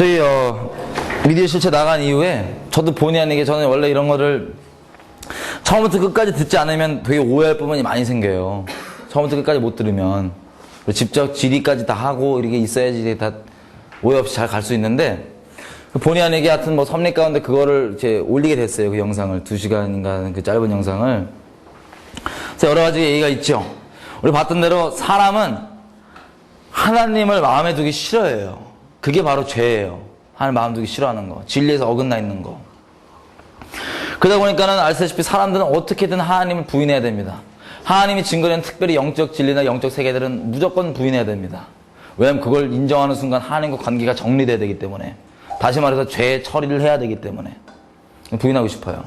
저희 미디어 실체 나간 이후에 저도 본의 아니게 저는 원래 이런 거를 처음부터 끝까지 듣지 않으면 되게 오해할 부분이 많이 생겨요. 처음부터 끝까지 못 들으면 직접 질의까지 다 하고 이렇게 있어야지 다 오해 없이 잘 갈 수 있는데, 본의 아니게 하여튼 뭐 섭리 가운데 그거를 이제 올리게 됐어요. 그 영상을 2시간인가 그 짧은 영상을. 그래서 여러 가지 얘기가 있죠. 우리 봤던 대로 사람은 하나님을 마음에 두기 싫어해요. 그게 바로 죄예요. 하나님 마음 두기 싫어하는 거, 진리에서 어긋나 있는 거. 그러다 보니까는 아시다시피 사람들은 어떻게든 하나님을 부인해야 됩니다. 하나님이 증거된 특별히 영적 진리나 영적 세계들은 무조건 부인해야 됩니다. 왜냐하면 그걸 인정하는 순간 하나님과 관계가 정리돼야 되기 때문에, 다시 말해서 죄 처리를 해야 되기 때문에 부인하고 싶어요.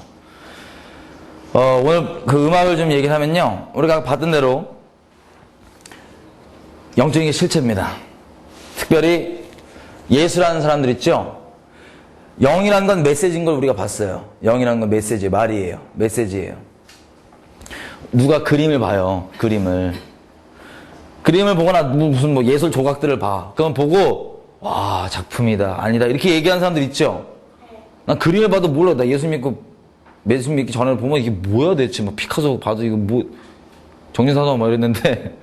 오늘 그 음악을 좀 얘기를 하면요, 우리가 봤던 대로 영적인 게 실체입니다. 특별히 예수라는 사람들 있죠. 영이라는 건 메시지인 걸 우리가 봤어요. 영이라는 건 메시지, 말이에요. 메시지예요. 누가 그림을 봐요. 그림을 보거나 무슨 뭐 예술 조각들을 봐. 그건 보고 와, 작품이다, 아니다, 이렇게 얘기하는 사람들 있죠. 난 그림을 봐도 몰라. 나 예수 믿기 전에 보면 이게 뭐야 대체. 뭐 피카소 봐도 이거 뭐 정신사나워 막 이랬는데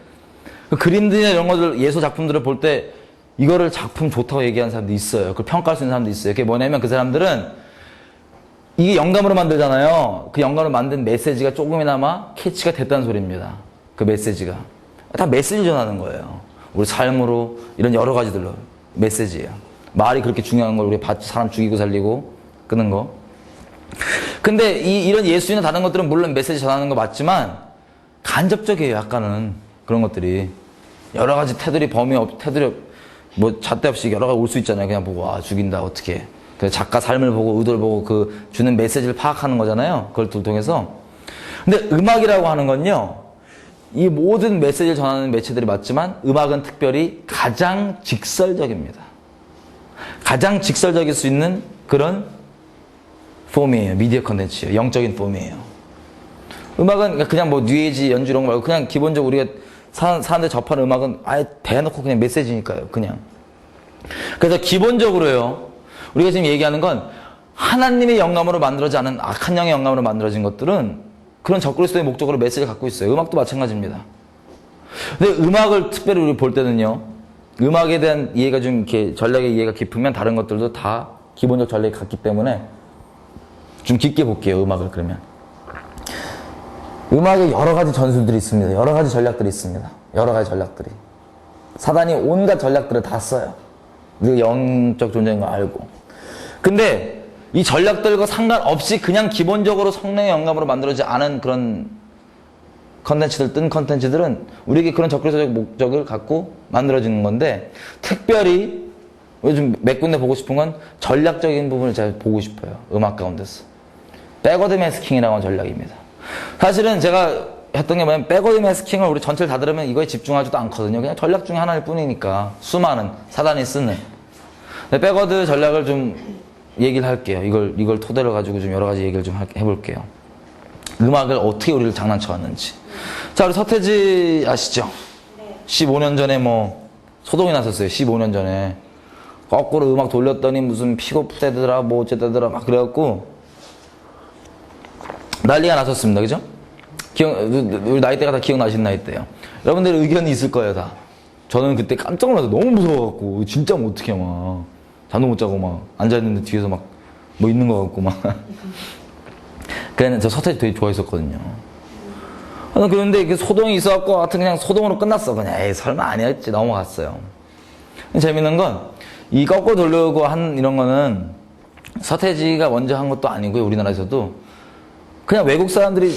그 그림들이나 이런 것들, 예술 작품들을 볼 때 이거를 작품 좋다고 얘기하는 사람도 있어요. 그걸 평가할 수 있는 사람도 있어요. 그게 뭐냐면 그 사람들은 이게 영감으로 만들잖아요. 그 영감으로 만든 메시지가 조금이나마 캐치가 됐다는 소리입니다. 그 메시지가 다 메시지 전하는 거예요. 우리 삶으로 이런 여러 가지들로 메시지예요. 말이 그렇게 중요한 걸, 우리 사람 죽이고 살리고 끄는 거. 근데 이런 예수나 다른 것들은 물론 메시지 전하는 거 맞지만 간접적이에요. 약간은 그런 것들이 여러 가지 테두리 뭐 잣대 없이 여러 가지 올 수 있잖아요. 그냥 보고 와, 죽인다 어떻게. 그래서 작가 삶을 보고 의도를 보고 그 주는 메시지를 파악하는 거잖아요. 그걸 통해서. 근데 음악이라고 하는 건요, 이 모든 메시지를 전하는 매체들이 맞지만 음악은 특별히 가장 직설적입니다. 가장 직설적일 수 있는 그런 폼이에요. 미디어 컨텐츠예요. 영적인 폼이에요. 음악은 그냥 뭐 뉴에이지 연주 이런 거 말고 그냥 기본적으로 우리가 사람들 접하는 음악은 아예 대놓고 그냥 메시지니까요. 그냥. 그래서 기본적으로요, 우리가 지금 얘기하는 건 하나님의 영감으로 만들어지지 않은 악한 영의 영감으로 만들어진 것들은 그런 적그리스도의 목적으로 메시지를 갖고 있어요. 음악도 마찬가지입니다. 근데 음악을 특별히 우리 볼 때는요, 음악에 대한 이해가 좀 이렇게 전략의 이해가 깊으면 다른 것들도 다 기본적 전략이 같기 때문에 좀 깊게 볼게요. 음악을. 그러면 음악에 여러 가지 전술들이 있습니다. 여러 가지 전략들이 있습니다. 여러 가지 전략들이. 사단이 온갖 전략들을 다 써요. 우리가 영적 존재인 걸 알고. 근데 이 전략들과 상관없이 그냥 기본적으로 성령의 영감으로 만들어지지 않은 그런 컨텐츠들, 뜬 컨텐츠들은 우리에게 그런 적그리스도적 목적을 갖고 만들어지는 건데, 특별히 요즘 몇 군데 보고 싶은 건 전략적인 부분을 제가 보고 싶어요. 음악 가운데서. 백워드 매스킹이라고 하는 전략입니다. 사실은 제가 했던 게 뭐냐면, 백워드 매스킹을 우리 전체를 다 들으면 이거에 집중하지도 않거든요. 그냥 전략 중에 하나일 뿐이니까. 수많은 사단이 쓰는. 근데 백워드 전략을 좀 얘기를 할게요. 이걸 토대로 가지고 좀 여러 가지 얘기를 좀 해볼게요. 음악을 어떻게 우리를 장난쳐 왔는지. 자, 우리 서태지 아시죠? 네. 15년 전에 뭐 소동이 났었어요. 15년 전에 거꾸로 음악 돌렸더니 무슨 픽업되더라 뭐 어쨌다더라 막 그래갖고 난리가 났었습니다. 그죠? 우리 나이대가 다 기억나시는 나이대예요. 여러분들 의견이 있을 거예요. 다. 저는 그때 깜짝 놀라서 너무 무서워갖고 진짜 뭐 어떡해 막 잠도 못 자고 막 앉아있는데 뒤에서 막 뭐 있는 것 같고 막. 그래는 저 서태지 되게 좋아했었거든요. 그런데 그 소동이 있어갖고 하여튼 그냥 소동으로 끝났어. 그냥 에이 설마 아니었지 넘어갔어요. 재밌는 건 이 거꾸로 돌려고 한 이런 거는 서태지가 먼저 한 것도 아니고요. 우리나라에서도 그냥 외국 사람들이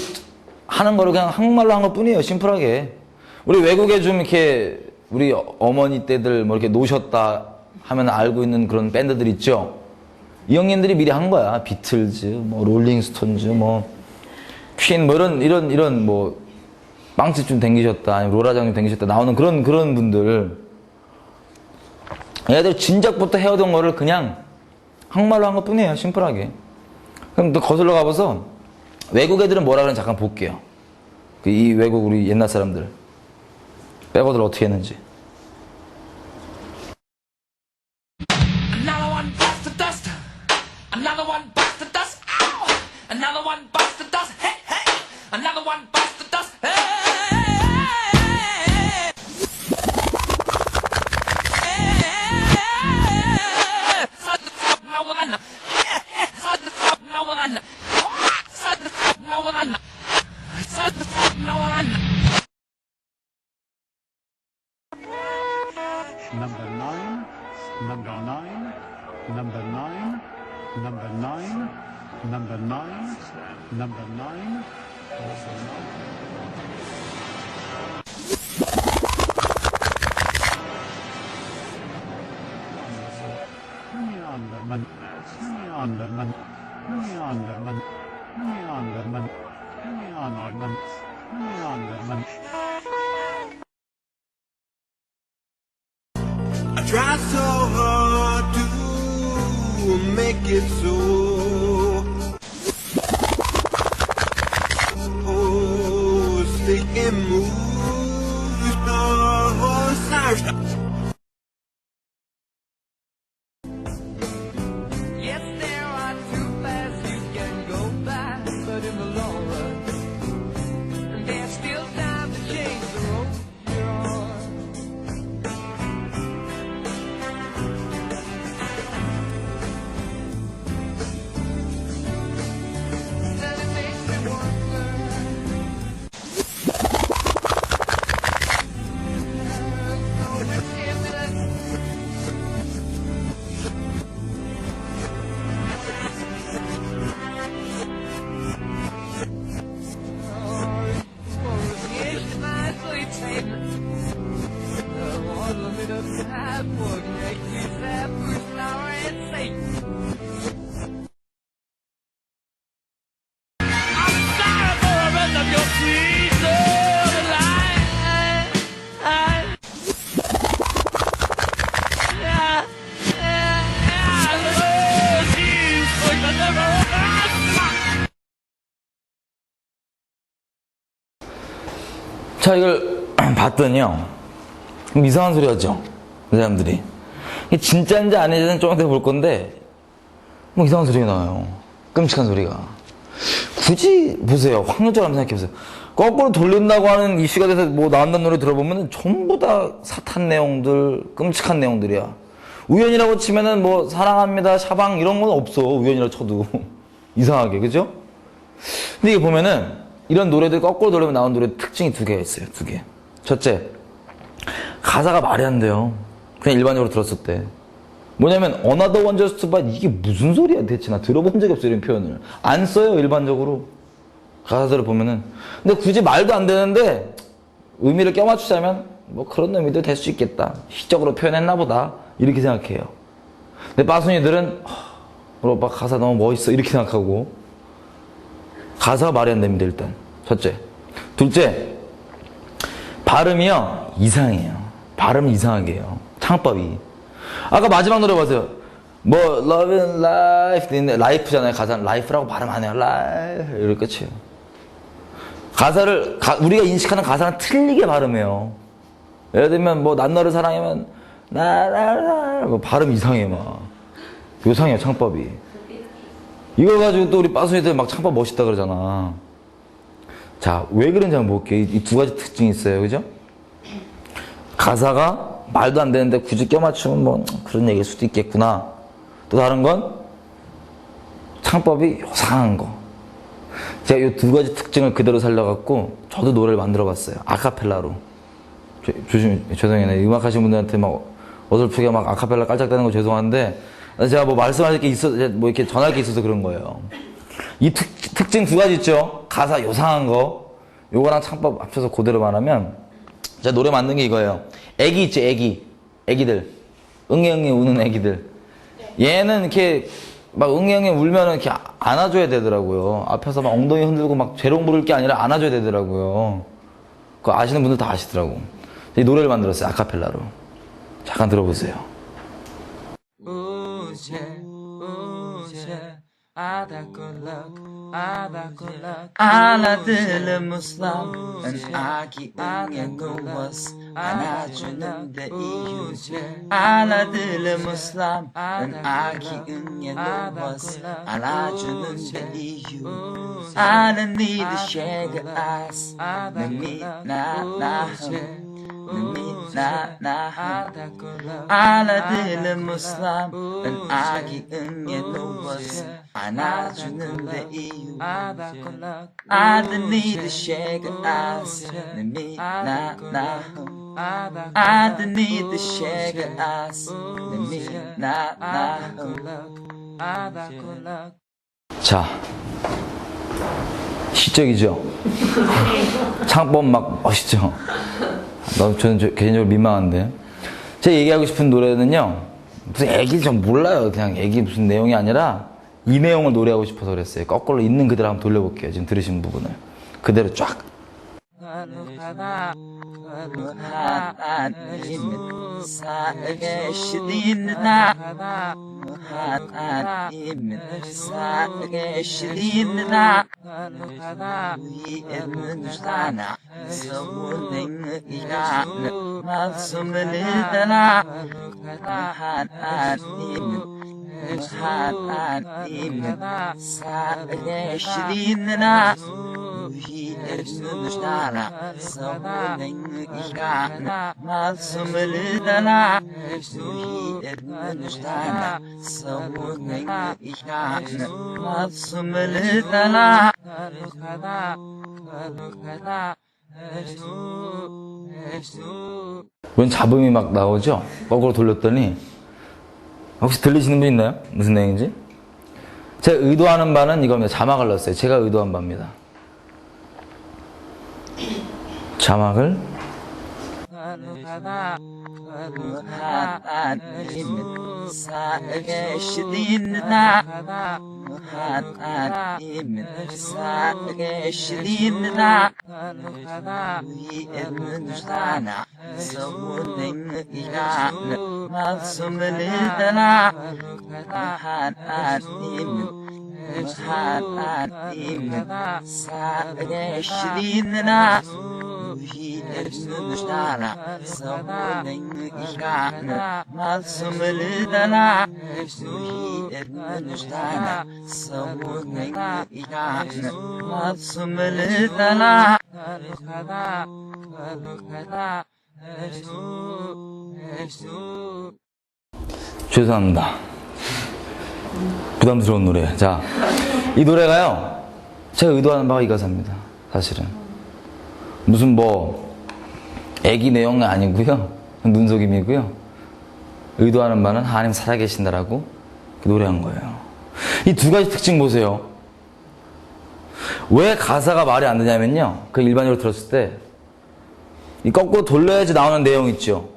하는 거를 그냥 한국말로 한 것 뿐이에요. 심플하게. 우리 외국에 좀 이렇게 우리 어머니 때들 뭐 이렇게 노셨다 하면 알고 있는 그런 밴드들 있죠. 이 형님들이 미리 한 거야. 비틀즈, 뭐 롤링스톤즈, 뭐 퀸, 뭐 이런 뭐 빵집 좀 댕기셨다, 아니면 로라장 좀 댕기셨다 나오는 그런 분들. 얘들 진작부터 해오던 거를 그냥 한국말로 한 것 뿐이에요. 심플하게. 그럼 또 거슬러 가봐서 외국 애들은 뭐라 그러는지 잠깐 볼게요. 이 외국 우리 옛날 사람들 백워드를 어떻게 했는지. number 9, number 9, number 9, number 9, number 9, number 9, Neanderman, Neanderman, Neanderman, Neanderman, Neanderman, Neanderman. I try so hard to make it so. Oh, stick and move, no, sorry. Yes, there are two paths you can go by, but in the long run, there's still time to change the road you're on. And it makes me wonder, so it's imminent. 자, 이걸 봤더니요. 이상한 소리 하죠? 그 사람들이. 이게 진짜인지 아닌지는 좀 이따 볼 건데, 뭐 이상한 소리가 나와요. 끔찍한 소리가. 굳이, 보세요. 확률적으로 한번 생각해보세요. 거꾸로 돌린다고 하는 이슈가 돼서 뭐 나온다는 노래 들어보면 전부 다 사탄 내용들, 끔찍한 내용들이야. 우연이라고 치면은 뭐, 사랑합니다, 샤방 이런 건 없어. 우연이라고 쳐도. 이상하게, 그죠? 근데 이게 보면은, 이런 노래들 거꾸로 돌리면 나온 노래 특징이 두 개가 있어요. 두 개. 첫째, 가사가 말이 안 돼요. 그냥 일반적으로 들었을 때. 뭐냐면 Another One Just But 이게 무슨 소리야 대체. 나 들어본 적이 없어요. 이런 표현을. 안 써요. 일반적으로. 가사들을 보면은. 근데 굳이 말도 안 되는데 의미를 껴맞추자면 뭐 그런 의미도 될 수 있겠다. 시적으로 표현했나 보다. 이렇게 생각해요. 근데 빠순이들은 우리 오빠 가사 너무 멋있어. 이렇게 생각하고. 가사가 말이 안 됩니다, 일단. 첫째. 둘째, 발음이요, 이상해요. 발음이 이상하게 해요. 창법이. 아까 마지막 노래 보세요. 뭐, love and life. 근데 life잖아요, 가사는. life라고 발음 안 해요. life. 이럴 끝이에요. 가사를, 우리가 인식하는 가사는 틀리게 발음해요. 예를 들면, 뭐, 난 너를 사랑하면, 뭐, 발음 이상해, 막. 요상해요, 창법이. 이걸 가지고 또 우리 빠순이들 막 창법 멋있다 그러잖아. 자, 왜 그런지 한번 볼게요. 이 두 가지 특징이 있어요. 그죠? 가사가 말도 안 되는데 굳이 껴맞추면 뭐 그런 얘기일 수도 있겠구나. 또 다른 건 창법이 요상한 거. 제가 이 두 가지 특징을 그대로 살려갖고 저도 노래를 만들어 봤어요. 아카펠라로. 죄송해요. 음악 하시는 분들한테 막 어설프게 막 아카펠라 깔짝대는 거 죄송한데 제가 뭐 말씀할 게 있어서, 뭐 이렇게 전할 게 있어서 그런 거예요. 이 특징 두 가지 있죠? 가사 요상한 거. 요거랑 창법 합쳐서 그대로 말하면, 제가 노래 만든 게 이거예요. 애기 있죠, 애기. 애기들. 응애응애 우는 애기들. 얘는 이렇게 막 응애응애 울면은 이렇게 안아줘야 되더라고요. 앞에서 막 엉덩이 흔들고 막 재롱 부를 게 아니라 안아줘야 되더라고요. 그거 아시는 분들 다 아시더라고. 이 노래를 만들었어요, 아카펠라로. 잠깐 들어보세요. 알아들은 무슬람은 아기 응에 누워서 안아주는데 이유 알아들은 무슬람은 아기 응에 누워서 안아주는데 이유 I need to shake your eyes 알아들은 무슬람은 아기 응에 누워서 안아주는데 이유 I need to shake your eyes underneath the shaggy eyes. Let me not 자, 시적이죠? 창법 막 멋있죠? 저는 개인적으로 민망한데. 제가 얘기하고 싶은 노래는요, 무슨 얘기 좀 몰라요. 그냥 얘기 무슨 내용이 아니라 이 내용을 노래하고 싶어서 그랬어요. 거꾸로 있는 그대로 한번 돌려볼게요. 지금 들으신 부분을. 그대로 쫙. 하나님은 살계시리나 하나님은 살계시리나 위에는 하나 서운행의 이가는 말씀을 따라 하나님은 살계시리나 위에는 하나 서운행의 이가는 말씀을 따라 위에는 하나 서운행의 이가는 말씀을 따라 웬 잡음이 막 나오죠? 거꾸로 돌렸더니 혹시 들리시는 분 있나요? 무슨 내용인지? 제가 의도하는 바는 이겁니다. 자막을 넣었어요. 제가 의도한 바입니다. 자막을 하나님은 살계시리나 하나님은 살계시리나 위에는 하나 서운행의 이가는 말씀을 따라 하나님은 살계시리나 위에는 하나 서운행의 이가는 말씀을 따라 위에는 하나 서운행의 이가는 말씀을 따라 죄송합니다. 부담스러운 노래. 자, 이 노래가요, 제가 의도하는 바가 이 가사입니다. 사실은 무슨 뭐 애기 내용은 아니고요, 눈속임이고요. 의도하는 바는 하나님 살아계신다라고 노래한 거예요. 이 두 가지 특징 보세요. 왜 가사가 말이 안 되냐면요, 그 일반적으로 들었을 때 이 거꾸로 돌려야지 나오는 내용 있죠.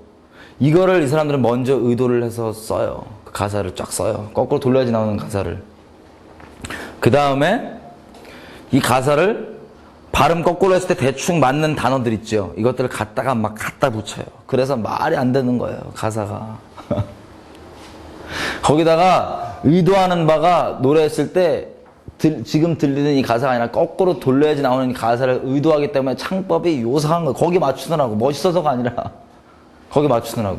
이거를 이 사람들은 먼저 의도를 해서 써요. 그 가사를 쫙 써요. 거꾸로 돌려야지 나오는 가사를. 그 다음에 이 가사를 발음 거꾸로 했을 때 대충 맞는 단어들 있죠. 이것들을 갖다가 막 갖다 붙여요. 그래서 말이 안 되는 거예요, 가사가. 거기다가 의도하는 바가 노래했을 때 지금 들리는 이 가사가 아니라 거꾸로 돌려야지 나오는 이 가사를 의도하기 때문에 창법이 요상한 거예요. 거기 맞추느라고. 멋있어서가 아니라 거기 맞추느라고.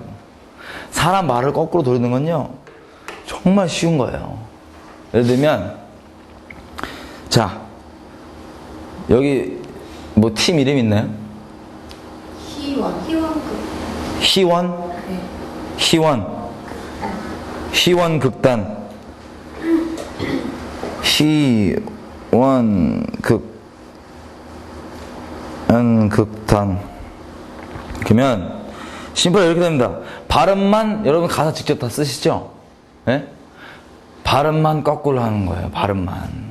사람 말을 거꾸로 돌리는 건요, 정말 쉬운 거예요. 예를 들면, 자, 여기 뭐 팀 이름 있나요? 희원? 네. 희원 극단. 희원 극단. 그러면 심플하게 이렇게 됩니다. 발음만, 여러분 가사 직접 다 쓰시죠? 예? 발음만 거꾸로 하는 거예요. 발음만.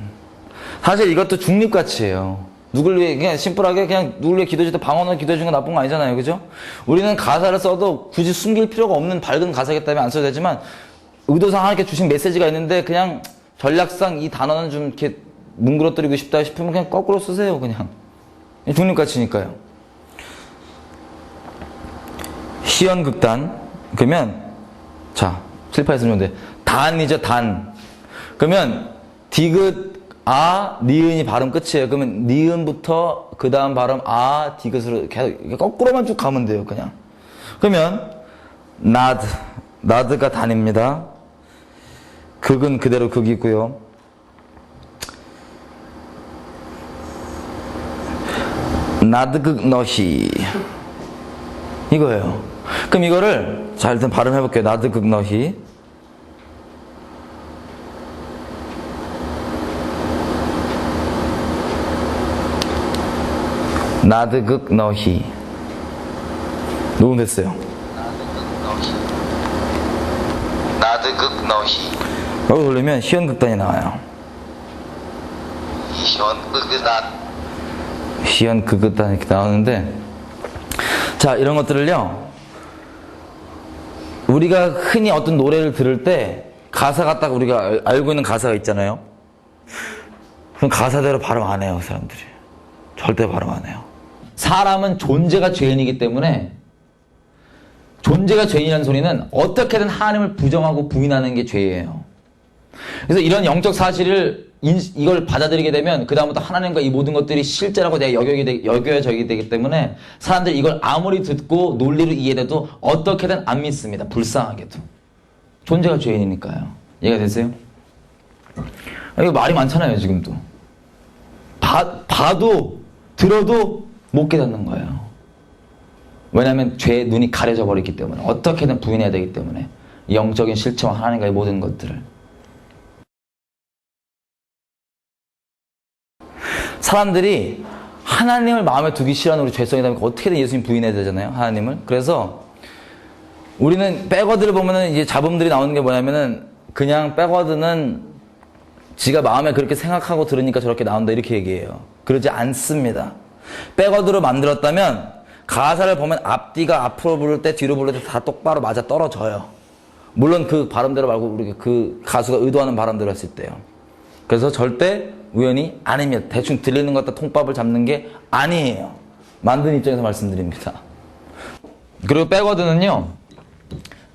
사실 이것도 중립가치예요. 누굴 위해, 그냥 심플하게 그냥 누굴 위해 기도해줄 때 방언으로 기도해주는 건 나쁜 거 아니잖아요. 그죠? 우리는 가사를 써도 굳이 숨길 필요가 없는 밝은 가사이기 때문에 안 써도 되지만, 의도상 하나님께 주신 메시지가 있는데 그냥 전략상 이 단어는 좀 이렇게 뭉그러뜨리고 싶다 싶으면 그냥 거꾸로 쓰세요. 그냥. 중립가치니까요. 희연극단. 그러면, 자, 실파했으면 좋은데, 단이죠, 단. 그러면, 디귿, 니은이 발음 끝이에요. 그러면, 니은부터, 그 다음 발음, 디귿으로 계속, 거꾸로만 쭉 가면 돼요, 그냥. 그러면, 나드가 단입니다. 극은 그대로 극이고요. 나드극 너희. 이거예요. 그럼 이거를, 자, 일단 발음해볼게요. 나드극 너희. 나드극 너희. 녹음됐어요. 나드극 너희 여기 돌리면 희연극단이 나와요. 이현극단 희연극단 이렇게 나오는데, 자, 이런 것들을요, 우리가 흔히 어떤 노래를 들을 때 가사가 딱 우리가 알고 있는 가사가 있잖아요. 그럼 가사대로 발음 안 해요, 사람들이. 절대 발음 안 해요. 사람은 존재가 죄인이기 때문에, 존재가 죄인이라는 소리는 어떻게든 하나님을 부정하고 부인하는 게 죄예요. 그래서 이런 영적 사실을 이걸 받아들이게 되면 그다음부터 하나님과 이 모든 것들이 실제라고 내가 여겨져야 되기 때문에 사람들이 이걸 아무리 듣고 논리로 이해해도 어떻게든 안 믿습니다. 불쌍하게도. 존재가 죄인이니까요. 이해가 되세요? 이거 말이 많잖아요, 지금도. 봐도 들어도 못 깨닫는 거예요. 왜냐하면 죄의 눈이 가려져 버렸기 때문에, 어떻게든 부인해야 되기 때문에, 영적인 실체와 하나님과의 모든 것들을. 사람들이 하나님을 마음에 두기 싫어하는 우리 죄성이다 보니까 어떻게든 예수님 부인해야 되잖아요, 하나님을. 그래서 우리는 백워드를 보면은 이제 잡음들이 나오는 게 뭐냐면은, 그냥 백워드는 지가 마음에 그렇게 생각하고 들으니까 저렇게 나온다, 이렇게 얘기해요. 그러지 않습니다. 백워드로 만들었다면 가사를 보면 앞뒤가 앞으로 부를 때 뒤로 부를 때 다 똑바로 맞아 떨어져요. 물론 그 발음대로 말고 우리가 그 가수가 의도하는 발음대로 했을 때요. 그래서 절대 우연이 아닙니다. 대충 들리는 것 같다 통밥을 잡는 게 아니에요. 만든 입장에서 말씀드립니다. 그리고 백워드는요,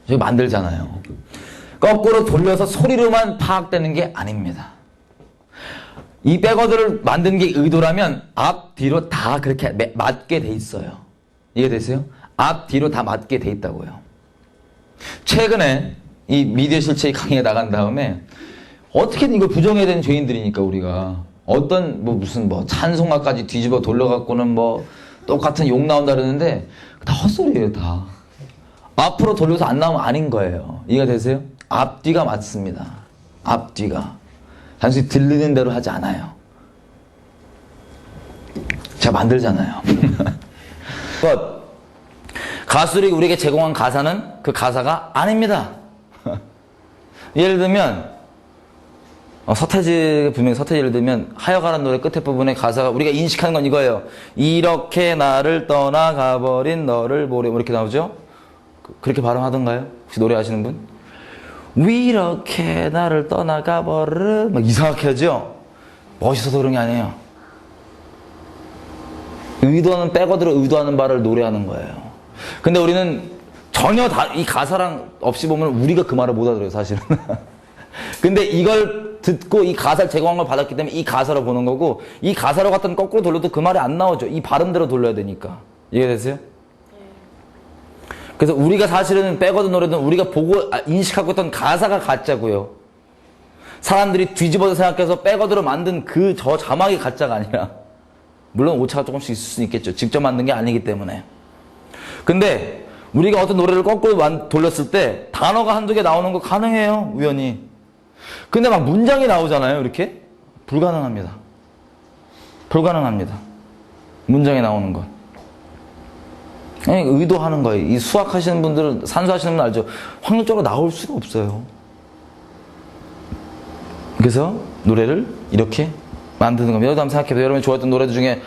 저희 만들잖아요. 거꾸로 돌려서 소리로만 파악되는 게 아닙니다. 이 백워드를 만든 게 의도라면 앞, 뒤로 다 그렇게 맞게 돼 있어요. 이해되세요? 앞, 뒤로 다 맞게 돼 있다고요. 최근에 이 미디어 실체의 강의에 나간 다음에 어떻게든 이걸 부정해야 되는 죄인들이니까 우리가 어떤 무슨 찬송가까지 뒤집어 돌려갖고는 똑같은 욕 나온다 그러는데 다 헛소리예요, 다. 앞으로 돌려서 안 나오면 아닌 거예요. 이해가 되세요? 앞뒤가 맞습니다. 앞뒤가. 단순히 들리는 대로 하지 않아요. 제가 만들잖아요. 가수들이 우리에게 제공한 가사는 그 가사가 아닙니다. 예를 들면 서태지, 분명히 서태지를 들면 하여가라는 노래 끝에 부분에 가사가 우리가 인식하는 건 이거예요. 이렇게 나를 떠나가버린 너를 보려, 이렇게 나오죠? 그렇게 발음하던가요? 혹시 노래 아시는 분? 이렇게 나를 떠나가버려, 막 이상하게 하죠? 멋있어서 그런 게 아니에요. 의도하는, 백워드로 의도하는 바를 노래하는 거예요. 근데 우리는 전혀 이 가사랑 없이 보면 우리가 그 말을 못 알아들어요, 사실은. 근데 이걸 듣고 이 가사를 제공한 걸 받았기 때문에 이 가사로 보는 거고, 이 가사로 갖다 거꾸로 돌려도 그 말이 안 나오죠. 이 발음대로 돌려야 되니까. 이해되세요? 그래서 우리가 사실은 백워드 노래는 우리가 보고 인식하고 있던 가사가 가짜고요. 사람들이 뒤집어서 생각해서 백워드로 만든 저 자막이 가짜가 아니라, 물론 오차가 조금씩 있을 수 있겠죠. 직접 만든 게 아니기 때문에. 근데 우리가 어떤 노래를 거꾸로 돌렸을 때 단어가 한두 개 나오는 거 가능해요, 우연히. 근데 막 문장이 나오잖아요, 이렇게. 불가능합니다. 불가능합니다. 문장이 나오는 건. 의도하는 거예요. 이 수학하시는 분들은, 산수하시는 분 알죠? 확률적으로 나올 수가 없어요. 그래서 노래를 이렇게 만드는 겁니다. 여러분 한번 생각해보세요. 여러분이 좋아했던 노래들 중에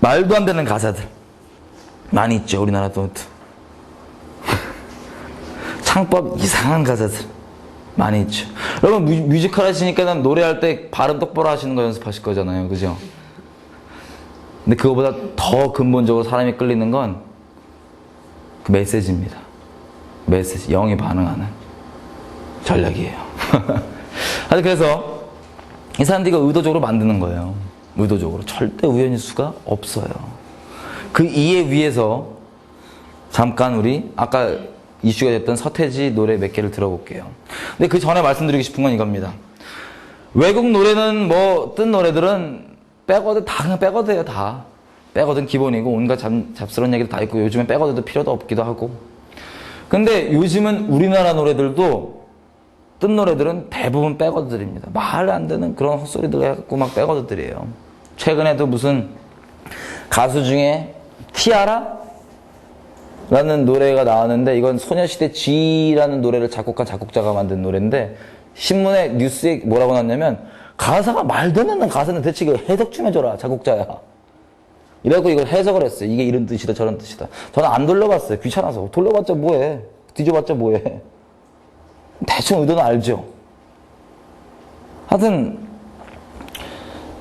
말도 안 되는 가사들 많이 있죠, 우리나라도. 창법 이상한 가사들 많이 있죠. 여러분 뮤지컬 하시니까 노래할 때 발음 똑바로 하시는 거 연습하실 거잖아요, 그죠? 근데 그거보다 더 근본적으로 사람이 끌리는 건 그 메시지입니다. 메시지, 영이 반응하는 전략이에요. 그래서 이 사람들이 이거 의도적으로 만드는 거예요. 의도적으로. 절대 우연일 수가 없어요. 그 이해 위에서 잠깐 우리 아까 이슈가 됐던 서태지 노래 몇 개를 들어볼게요. 근데 그 전에 말씀드리고 싶은 건 이겁니다. 외국 노래는 뜬 노래들은 백워드 다 그냥 백워드예요, 다. 백워드는 기본이고 온갖 잡스러운 얘기도 다 있고 요즘엔 백워드도 필요도 없기도 하고. 근데 요즘은 우리나라 노래들도 뜬 노래들은 대부분 백워드들입니다. 말 안 되는 그런 헛소리들 해갖고 막 백워드들이에요. 최근에도 무슨 가수 중에 티아라? 라는 노래가 나왔는데 이건 소녀시대 G라는 노래를 작곡한 작곡자가 만든 노래인데 신문에 뉴스에 뭐라고 났냐면 가사가 말도 안 되는 가사는 대체 이거 해석 좀 해줘라 작곡자야. 이래갖고 이걸 해석을 했어요. 이게 이런 뜻이다 저런 뜻이다. 저는 안 돌려봤어요. 귀찮아서. 돌려봤자 뭐해. 뒤져봤자 뭐해. 대충 의도는 알죠. 하여튼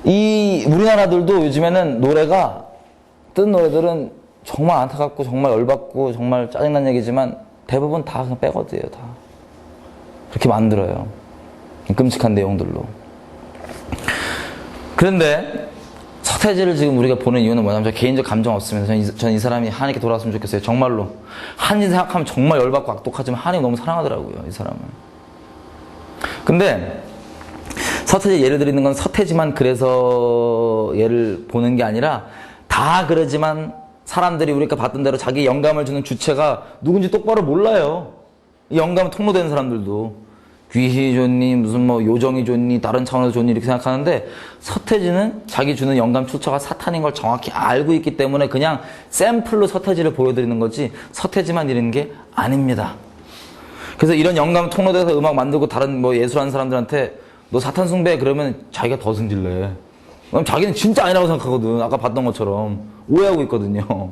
이 우리나라들도 요즘에는 노래가 뜬 노래들은 정말 안타깝고 정말 열받고 정말 짜증난 얘기지만 대부분 다 그냥 빼거든요. 다 그렇게 만들어요. 끔찍한 내용들로. 그런데 서태지를 지금 우리가 보는 이유는 뭐냐면 저 개인적 감정 없으면서 저는 이 사람이 하나님께 돌아왔으면 좋겠어요. 정말로. 한인 생각하면 정말 열받고 악독하지만 하나님 너무 사랑하더라고요. 이 사람을. 근데 서태지 예를 드리는 건 서태지만 그래서 예를 보는 게 아니라 다 그러지만 사람들이 우리가 봤던 대로 자기 영감을 주는 주체가 누군지 똑바로 몰라요. 이 영감은 통로되는 사람들도. 귀히 좋니 무슨 뭐 요정이 좋니 다른 차원에서 좋니 이렇게 생각하는데 서태지는 자기 주는 영감 출처가 사탄인 걸 정확히 알고 있기 때문에 그냥 샘플로 서태지를 보여드리는 거지 서태지만 이런 게 아닙니다. 그래서 이런 영감 통로돼서 음악 만들고 다른 뭐 예술하는 사람들한테 너 사탄 숭배 그러면 자기가 더 승질내. 그럼 자기는 진짜 아니라고 생각하거든. 아까 봤던 것처럼 오해하고 있거든요.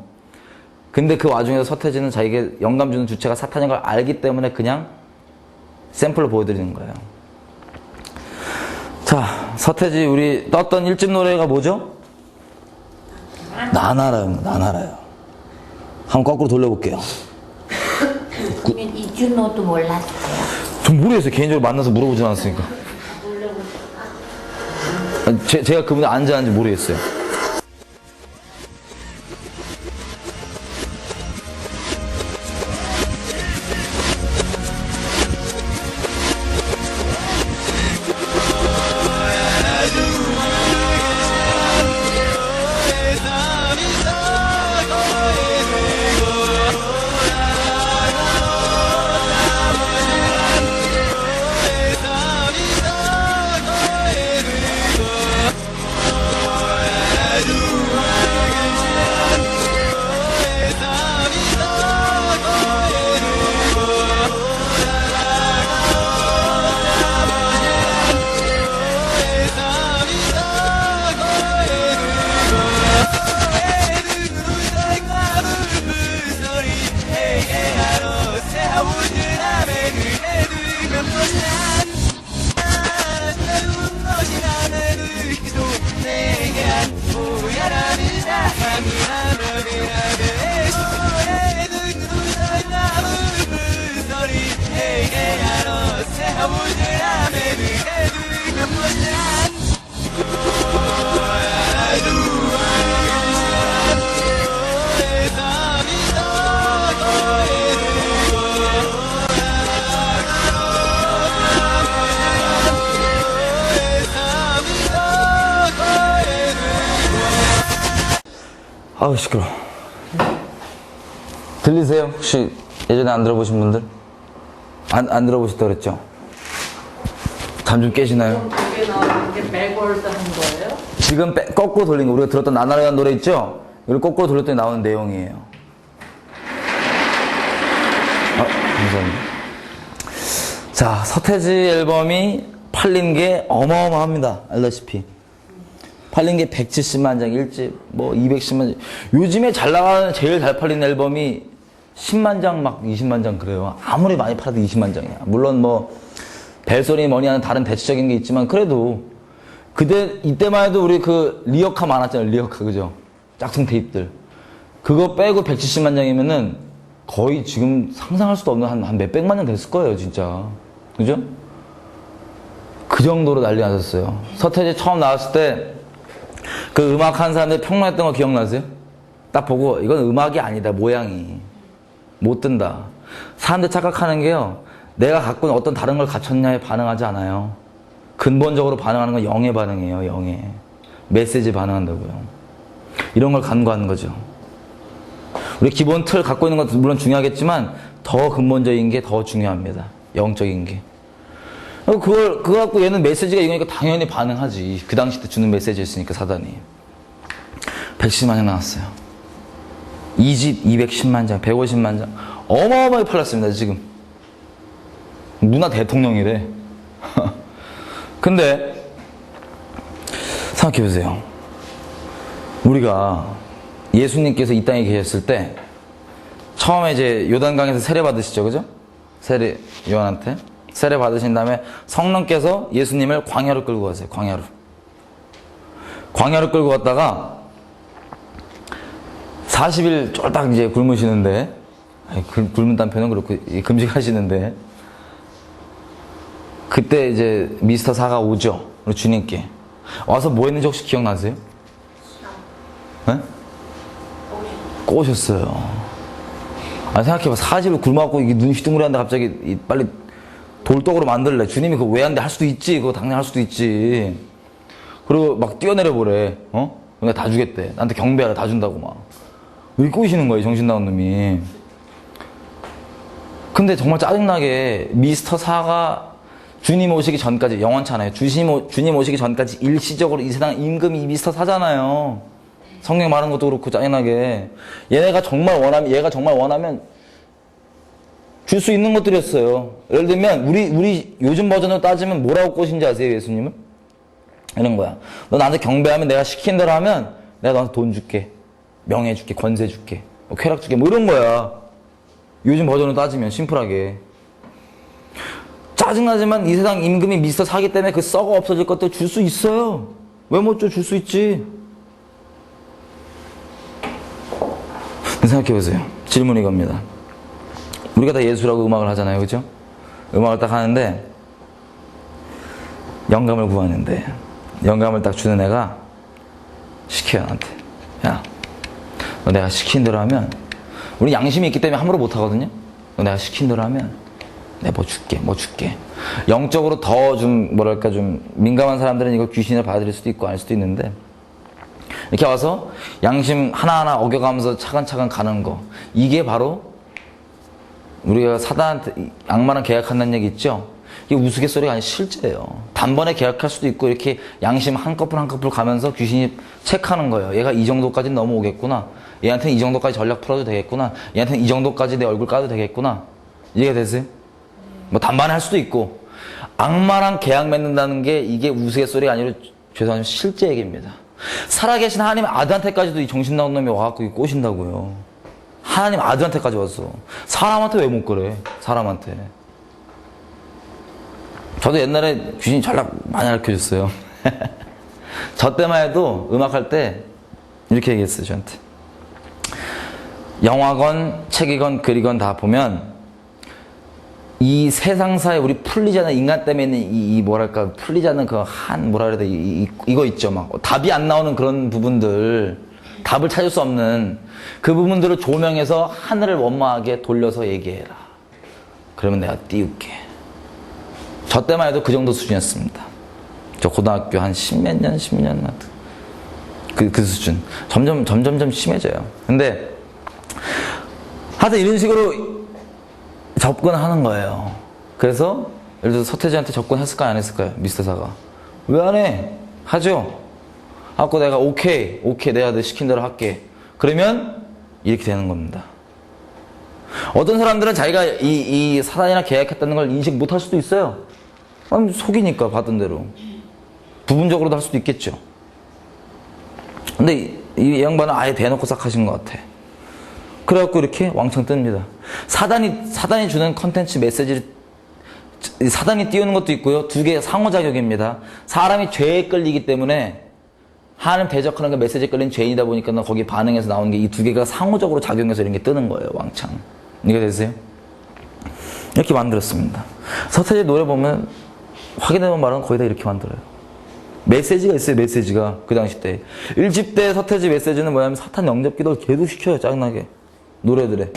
근데 그 와중에서 서태지는 자기가 영감 주는 주체가 사탄인 걸 알기 때문에 그냥 샘플로 보여드리는 거예요. 자, 서태지 우리 떴던 1집 노래가 뭐죠? 난 알아요. 난 알아요. 한번 거꾸로 돌려볼게요. 그러면 이준호도 몰랐어요. 전 모르겠어요. 개인적으로 만나서 물어보진 않았으니까. 제가 그분이 앉았는지 모르겠어요. 아우 시끄러. 들리세요? 혹시 예전에 안 들어보신 분들? 안 들어보셨다 그랬죠? 잠 좀 깨시나요? 그게 나오는 게 백월드 한 거예요? 지금 거꾸로 돌린 거 우리가 들었던 나나라는 노래 있죠? 이걸 거꾸로 돌렸더니 나오는 내용이에요. 감사합니다. 자, 서태지 앨범이 팔린 게 어마어마합니다. 알다시피. 팔린 게 170만 장, 1집, 뭐 210만 장. 요즘에 잘 나가는 제일 잘 팔린 앨범이 10만 장, 막 20만 장 그래요. 아무리 많이 팔아도 20만 장이야. 물론 뭐, 벨소리 뭐니 하는 다른 대체적인 게 있지만, 그래도, 이때만 해도 우리 그 리어카 많았잖아요. 리어카, 그죠? 짝퉁 테이프들. 그거 빼고 170만 장이면은 거의 지금 상상할 수도 없는 한 몇백만 장 됐을 거예요, 진짜. 그죠? 그 정도로 난리 났었어요. 서태지 처음 나왔을 때, 그 음악 한 사람들 평론했던 거 기억나세요? 딱 보고 이건 음악이 아니다. 모양이 못 든다. 사람들 착각하는 게요. 내가 갖고 있는 어떤 다른 걸 갖췄냐에 반응하지 않아요. 근본적으로 반응하는 건 영의 반응이에요. 영의 메시지 반응한다고요. 이런 걸 간과하는 거죠. 우리 기본 틀 갖고 있는 것도 물론 중요하겠지만 더 근본적인 게 더 중요합니다. 영적인 게. 그거 갖고 얘는 메시지가 이거니까 당연히 반응하지. 그 당시 때 주는 메시지였으니까 사단이. 110만 장 나왔어요. 2집 210만 장, 150만 장. 어마어마하게 팔렸습니다, 지금. 누나 대통령이래. 근데, 생각해보세요. 우리가 예수님께서 이 땅에 계셨을 때, 처음에 이제 요단강에서 세례 받으시죠, 그죠? 세례, 요한한테. 세례 받으신 다음에 성령께서 예수님을 광야로 끌고 가세요, 광야로. 광야로 끌고 갔다가 40일 쫄딱 이제 굶으시는데, 굶은 편은 그렇고, 금식하시는데, 그때 이제 미스터 사가 오죠, 우리 주님께. 와서 뭐 했는지 혹시 기억나세요? 네? 꼬셨어요. 아니, 생각해봐. 40일 굶어갖고 이게 눈 휘둥그레한데 갑자기 빨리 돌떡으로 만들래. 주님이 그거 왜 안 돼? 할 수도 있지. 그거 당연히 할 수도 있지. 그리고 막 뛰어내려 보래. 내가 다 주겠대. 나한테 경배하라. 다 준다고 막. 왜 꼬시는 거야, 정신 나온 놈이. 근데 정말 짜증나게 미스터 사가 주님 오시기 전까지, 영원찮아요. 주님 오시기 전까지 일시적으로 이 세상 임금이 미스터 사잖아요. 성경 말하는 것도 그렇고 짜증나게. 얘가 정말 원하면 줄 수 있는 것들이었어요. 예를 들면 우리 요즘 버전으로 따지면 뭐라고 꼬신지 아세요, 예수님은? 이런 거야. 너 나한테 경배하면, 내가 시킨 대로 하면 내가 너한테 돈 줄게, 명예 줄게, 권세 줄게, 쾌락 줄게, 뭐 이런 거야. 요즘 버전으로 따지면 심플하게. 짜증나지만 이 세상 임금이 미스터 사기 때문에 그 썩어 없어질 것들 줄 수 있어요. 왜 못 줘? 줄 수 있지. 생각해보세요. 질문이 이겁니다. 우리가 다 예수라고 음악을 하잖아요, 그죠? 음악을 딱 하는데 영감을 구하는데, 영감을 딱 주는 애가 시켜요, 나한테. 야, 너 내가 시킨 대로 하면, 우리 양심이 있기 때문에 함부로 못 하거든요. 너 내가 시킨 대로 하면 내가 뭐 줄게. 영적으로 더 좀 뭐랄까 좀 민감한 사람들은 이걸 귀신을 받아들일 수도 있고 알 수도 있는데, 이렇게 와서 양심 하나하나 어겨가면서 차근차근 가는 거, 이게 바로 우리가 사단한테, 악마랑 계약한다는 얘기 있죠? 이게 우스갯소리가 아니라 실제예요. 단번에 계약할 수도 있고, 이렇게 양심 한 커플 한 커플 가면서 귀신이 체크하는 거예요. 얘가 이 정도까지는 넘어오겠구나. 얘한테는 이 정도까지 전략 풀어도 되겠구나. 얘한테는 이 정도까지 내 얼굴 까도 되겠구나. 이해가 되세요? 뭐 단번에 할 수도 있고. 악마랑 계약 맺는다는 게 이게 우스갯소리가 아니라 죄송하지만 실제 얘기입니다. 살아계신 하나님 아들한테까지도 이 정신 나온 놈이 와갖고 꼬신다고요. 하나님 아들한테까지 왔어. 사람한테 왜 못 그래? 사람한테. 저도 옛날에 귀신 전략 많이 가르쳐줬어요. 저 때만 해도 음악할 때 이렇게 얘기했어요, 저한테. 영화건 책이건 글이건 다 보면 이 세상사에 우리 풀리지 않는, 인간 때문에 있는 이 뭐랄까 풀리지 않는 그 뭐라 그래야 돼, 이거 있죠. 막 답이 안 나오는 그런 부분들, 답을 찾을 수 없는 그 부분들을 조명해서 하늘을 원망하게 돌려서 얘기해라. 그러면 내가 띄울게. 저 때만 해도 그 정도 수준이었습니다. 저 고등학교 한 10년 그 수준. 점점 심해져요. 근데 하여튼 이런 식으로 접근하는 거예요. 그래서 예를 들어서 서태지한테 접근했을까요, 안 했을까요? 미스터 사가. 왜 안 해? 하죠. 하고 내가 오케이 내가 내 시킨 대로 할게. 그러면 이렇게 되는 겁니다. 어떤 사람들은 자기가 이 사단이랑 계약했다는 걸 인식 못 할 수도 있어요. 속이니까 받은 대로. 부분적으로도 할 수도 있겠죠. 근데 이 양반은 아예 대놓고 싹 하신 것 같아. 그래갖고 이렇게 왕창 뜹니다. 사단이 주는 컨텐츠 메시지를 사단이 띄우는 것도 있고요. 두 개 상호작용입니다. 사람이 죄에 끌리기 때문에 하나님 대적하는 그 메시지에 끌린 죄인이다 보니까 거기 반응해서 나오는 게 이 두 개가 상호적으로 작용해서 이런 게 뜨는 거예요. 왕창. 이해가 되세요? 이렇게 만들었습니다. 서태지 노래 보면 확인해본 말은 거의 다 이렇게 만들어요. 메시지가 있어요. 메시지가 그 당시 때 1집 때 서태지 메시지는 뭐냐면 사탄 영접기도를 계속 시켜요. 짜증나게 노래들에.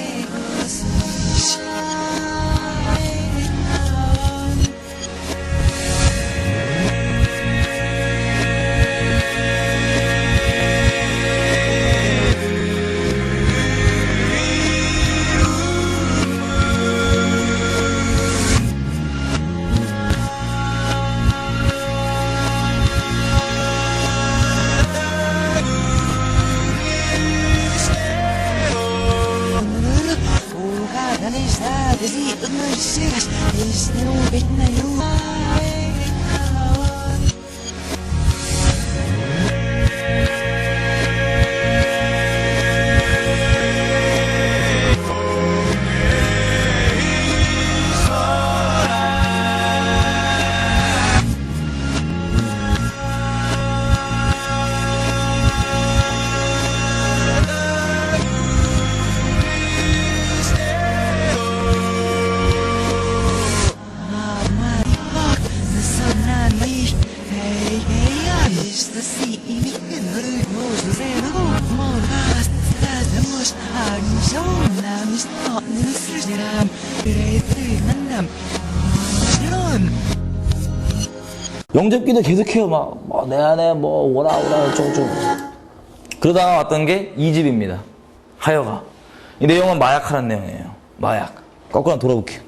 영접기도 계속해요. 막 내 안에 뭐 오라 어쩌고 그러다가 왔던 게 2집입니다. 하여가. 이 내용은 마약하라는 내용이에요. 마약. 거꾸로 돌아볼게요.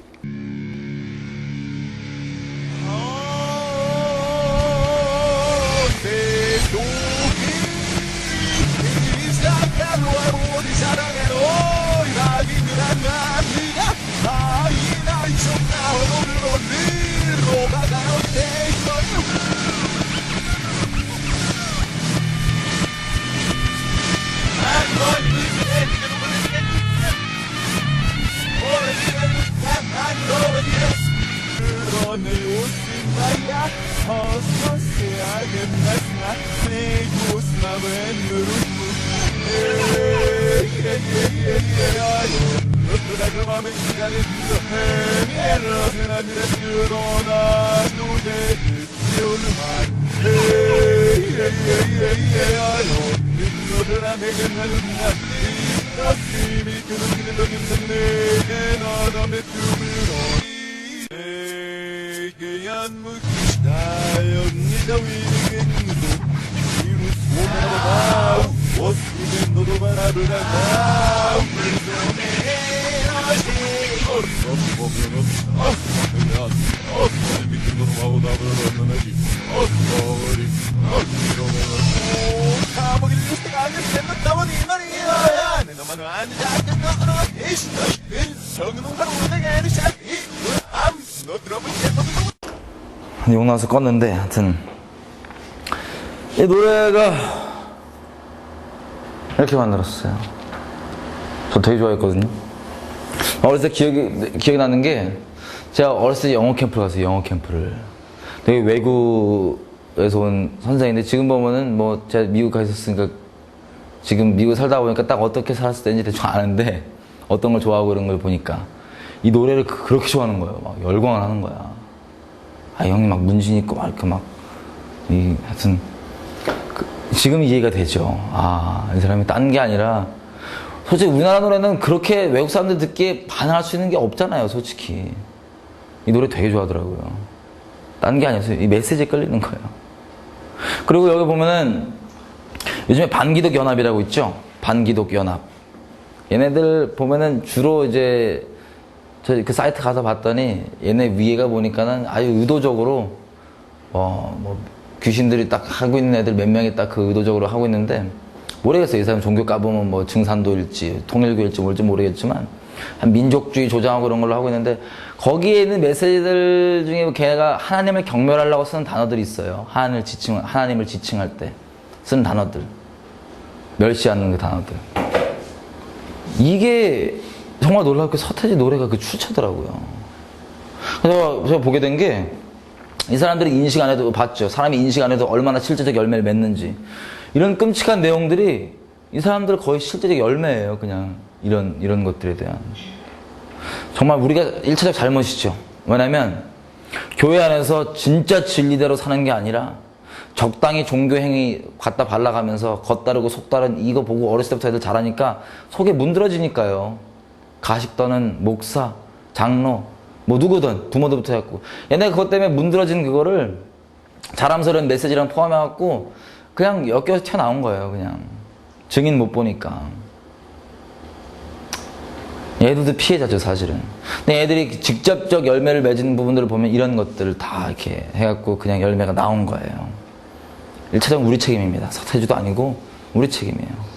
욕 나와서 껐는데 하여튼 이 노래가 이렇게 만들었어요. 저 되게 좋아했거든요. 어렸을 때 기억이 나는 게 제가 어렸을 때 영어 캠프를 갔어요. 영어 캠프를. 되게 외국에서 온 선생인데 지금 보면은 뭐 제가 미국 가 있었으니까 지금 미국 살다 보니까 딱 어떻게 살았을 때인지 대충 아는데 어떤 걸 좋아하고 이런 걸 보니까 이 노래를 그렇게 좋아하는 거예요. 막 열광을 하는 거야. 아, 형님 막 문신 있고 막 이렇게 하여튼 지금 이해가 되죠. 아, 이 사람이 딴 게 아니라 솔직히 우리나라 노래는 그렇게 외국 사람들 듣기에 반응할 수 있는 게 없잖아요, 솔직히. 이 노래 되게 좋아하더라고요. 딴 게 아니었어요. 이 메시지에 끌리는 거예요. 그리고 여기 보면은 요즘에 반기독 연합이라고 있죠? 반기독 연합. 얘네들 보면은 주로 이제 저 그 사이트 가서 봤더니 얘네 위에가 보니까는 아주 의도적으로 뭐 귀신들이 딱 하고 있는 애들 몇 명이 딱 그 의도적으로 하고 있는데 모르겠어요. 이 사람 종교 까보면 뭐 증산도일지 통일교일지 뭘지 모르겠지만 한 민족주의 조장하고 그런 걸로 하고 있는데 거기에 있는 메시지들 중에 걔가 하나님을 경멸하려고 쓰는 단어들이 있어요. 하나님을 지칭할 때 쓰는 단어들, 멸시하는 그 단어들. 이게 정말 놀랍게 서태지 노래가 그 출처더라고요. 그래서 제가 보게 된 게 이 사람들이 인식 안 해도 봤죠. 사람이 인식 안 해도 얼마나 실제적 열매를 맺는지. 이런 끔찍한 내용들이 이 사람들 거의 실제적 열매예요. 그냥 이런 것들에 대한. 정말 우리가 1차적 잘못이죠. 왜냐면 교회 안에서 진짜 진리대로 사는 게 아니라 적당히 종교행위 갖다 발라가면서 겉다르고 속다른 이거 보고 어렸을 때부터 애들 잘하니까 속에 문드러지니까요. 가식 떠는 목사, 장로, 뭐 누구든 부모들부터 해갖고 얘네가 그것 때문에 문드러진 그거를 자랑스러운 메시지랑 포함해갖고 그냥 엮여서 튀어나온 거예요. 그냥 증인 못 보니까. 얘들도 피해자죠, 사실은. 근데 애들이 직접적 열매를 맺은 부분들을 보면 이런 것들을 다 이렇게 해갖고 그냥 열매가 나온 거예요. 1차적으로 우리 책임입니다. 서태지도 아니고 우리 책임이에요.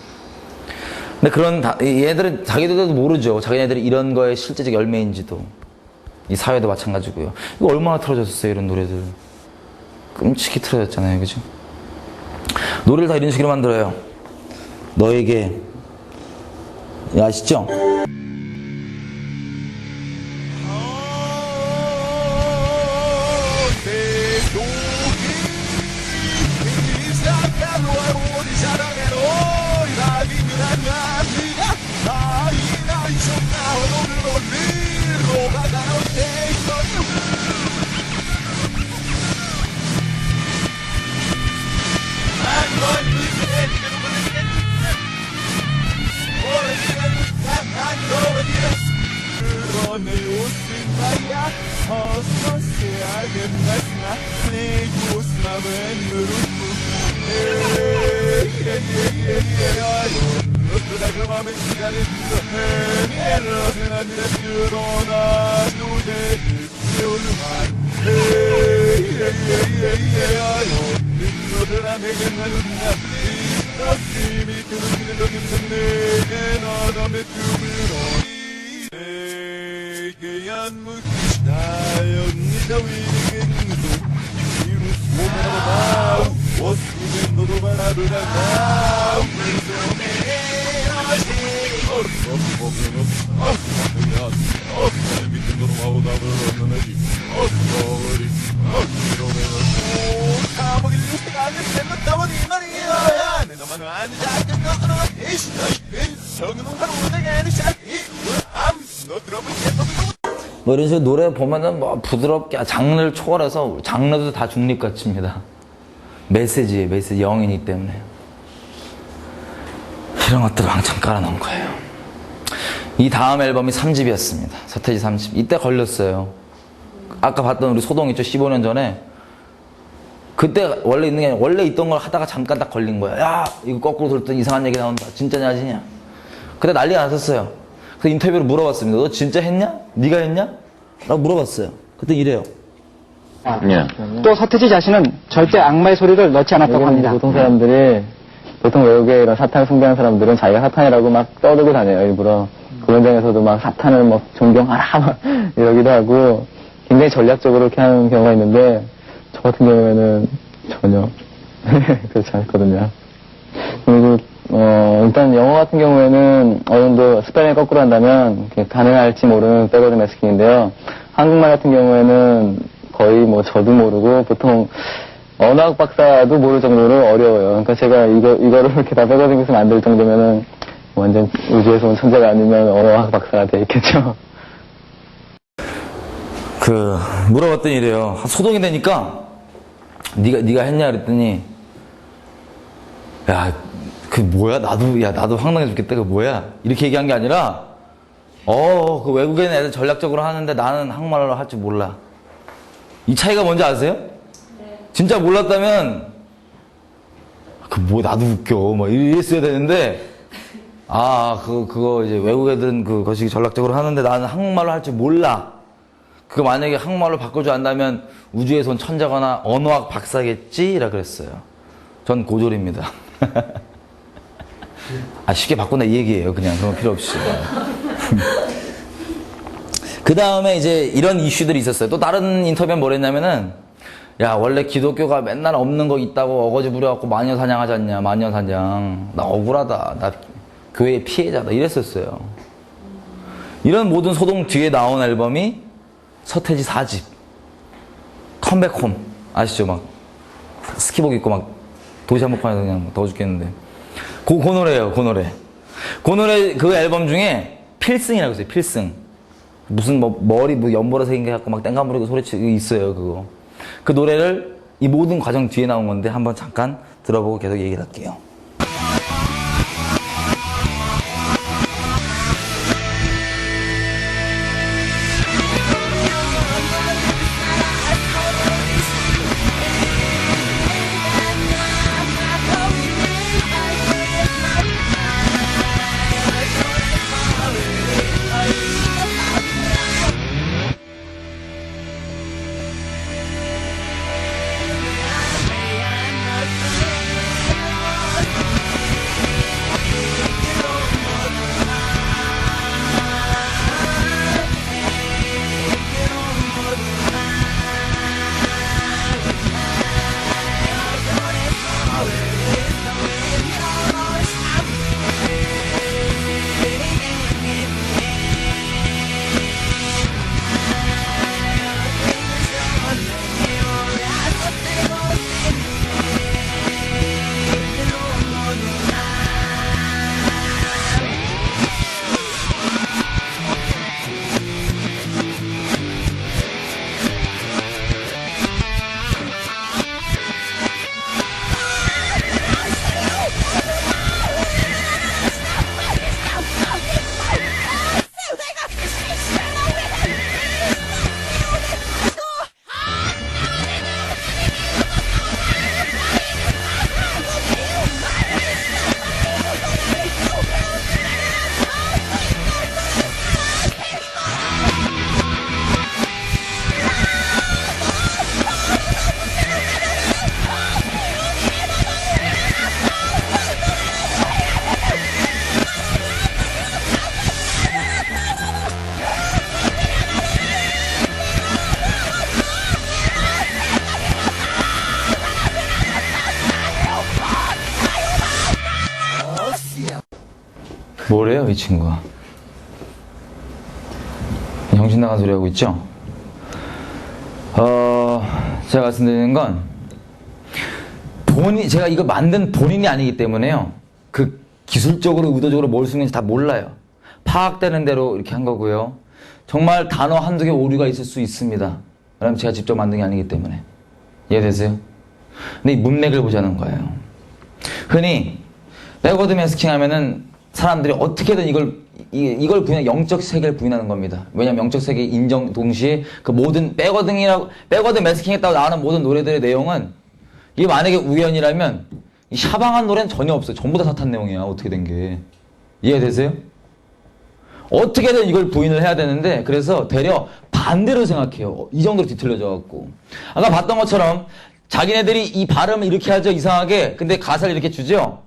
근데 그런 얘들은 자기들도 모르죠. 자기네들이 이런 거에 실제적 열매인지도. 이 사회도 마찬가지고요. 이거 얼마나 틀어졌었어요, 이런 노래들. 끔찍이 틀어졌잖아요, 그죠? 노래를 다 이런 식으로 만들어요. 너에게, 아시죠? 뭐 이런 식으로 노래 보면은 뭐 부드럽게 장르를 초월해서 장르도 다 중립가치입니다. 메시지예요, 메시지. 영이기 때문에. 이런 것들을 왕창 깔아놓은 거예요. 이 다음 앨범이 3집이었습니다. 서태지 3집. 이때 걸렸어요. 아까 봤던 우리 소동 있죠? 15년 전에. 그때 원래 있는 게 아니라 원래 있던 걸 하다가 잠깐 딱 걸린 거야. 야, 이거 거꾸로 들었더니 이상한 얘기 나온다. 진짜냐, 아니냐? 그때 난리가 났었어요. 그 인터뷰로 물어봤습니다. 너 진짜 했냐? 네가 했냐? 라고 물어봤어요. 그때 이래요. 또 서태지 자신은 절대 악마의 소리를 넣지 않았다고 합니다. 보통 사람들이, 보통 외국에 이런 사탄을 숭배하는 사람들은 자기가 사탄이라고 막 떠들고 다녀요, 일부러. 공연장에서도 막 사탄을 막 존경하라, 막 이러기도 하고, 굉장히 전략적으로 이렇게 하는 경우가 있는데, 저 같은 경우에는 전혀 그렇지 않거든요. 그리고, 일단 영어 같은 경우에는 어느 정도 스펠링 거꾸로 한다면 가능할지 모르는 백워드 매스킹인데요. 한국말 같은 경우에는 거의 뭐 저도 모르고 보통 언어학 박사도 모를 정도로 어려워요. 그러니까 제가 이거를 이렇게 다 백워드에서 만들 정도면은 완전 우주에서 온 천재가 아니면 언어학 박사가 돼 있겠죠. 물어봤더니 이래요. 소동이 되니까 네가 했냐 그랬더니 야, 뭐야? 나도 황당해 죽겠다. 뭐야? 이렇게 얘기한 게 아니라 그 외국에는 애들 전략적으로 하는데 나는 한국말로 할 줄 몰라. 이 차이가 뭔지 아세요? 네. 진짜 몰랐다면 나도 웃겨. 막 이랬어야 되는데 그거 이제 외국 애들은 그것이 전략적으로 하는데 나는 한국말로 할 줄 몰라. 그거 만약에 한국말로 바꿀 줄 안다면 우주에서 온 천재거나 언어학 박사겠지라 그랬어요. 전 고졸입니다. 쉽게 바꾼다 이 얘기예요. 그냥 그런 거 필요 없이. 그 다음에 이제 이런 이슈들이 있었어요. 또 다른 인터뷰는 뭐랬냐면은 야, 원래 기독교가 맨날 없는 거 있다고 어거지 부려갖고 마녀 사냥하지 않냐. 마녀 사냥. 나 억울하다. 나 교회의 피해자다. 이랬었어요. 이런 모든 소동 뒤에 나온 앨범이 서태지 4집 컴백홈. 아시죠? 막 스키복 입고 막 도시 한복판에서 그냥 더워 죽겠는데 그 노래예요. 그 노래 그 앨범 중에 필승이라고 있어요. 필승. 무슨 머리 연보라색인 게 갖고 막 땡감 부리고 소리치고 있어요. 그거. 그 노래를 이 모든 과정 뒤에 나온 건데 한번 잠깐 들어보고 계속 얘기를 할게요. 뭐래요, 이 친구가? 정신 나간 소리 하고 있죠? 제가 말씀드리는 건, 제가 이거 만든 본인이 아니기 때문에요. 그 기술적으로, 의도적으로 뭘 쓰는지 다 몰라요. 파악되는 대로 이렇게 한 거고요. 정말 단어 한두 개 오류가 있을 수 있습니다. 왜냐면 제가 직접 만든 게 아니기 때문에. 이해되세요? 근데 이 문맥을 보자는 거예요. 흔히, 백워드 매스킹 하면은 사람들이 어떻게든 이걸 영적 세계를 부인하는 겁니다. 왜냐면 영적 세계 인정 동시에 그 모든 백워드 매스킹했다고 나오는 모든 노래들의 내용은 이게 만약에 우연이라면 이 샤방한 노래는 전혀 없어요. 전부 다 사탄 내용이야. 어떻게 된 게. 이해되세요? 어떻게든 이걸 부인을 해야 되는데 그래서 되려 반대로 생각해요. 이 정도로 뒤틀려져 갖고. 아까 봤던 것처럼 자기네들이 이 발음을 이렇게 하죠. 이상하게. 근데 가사를 이렇게 주죠.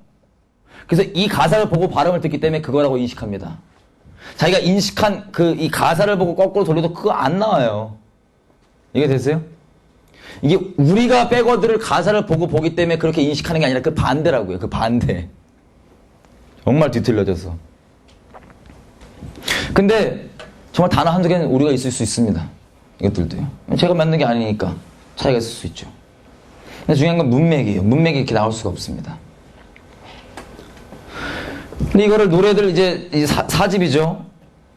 그래서 이 가사를 보고 발음을 듣기 때문에 그거라고 인식합니다. 자기가 인식한 이 가사를 보고 거꾸로 돌려도 그거 안 나와요. 이게 되세요? 이게 우리가 백워드를 가사를 보고 보기 때문에 그렇게 인식하는 게 아니라 그 반대라고요. 그 반대. 정말 뒤틀려져서. 근데 정말 단어 한두 개는 오류가 있을 수 있습니다. 이것들도요. 제가 만든 게 아니니까 차이가 있을 수 있죠. 근데 중요한 건 문맥이에요. 문맥이 이렇게 나올 수가 없습니다. 근데 이거를 노래들 이제 4집이죠.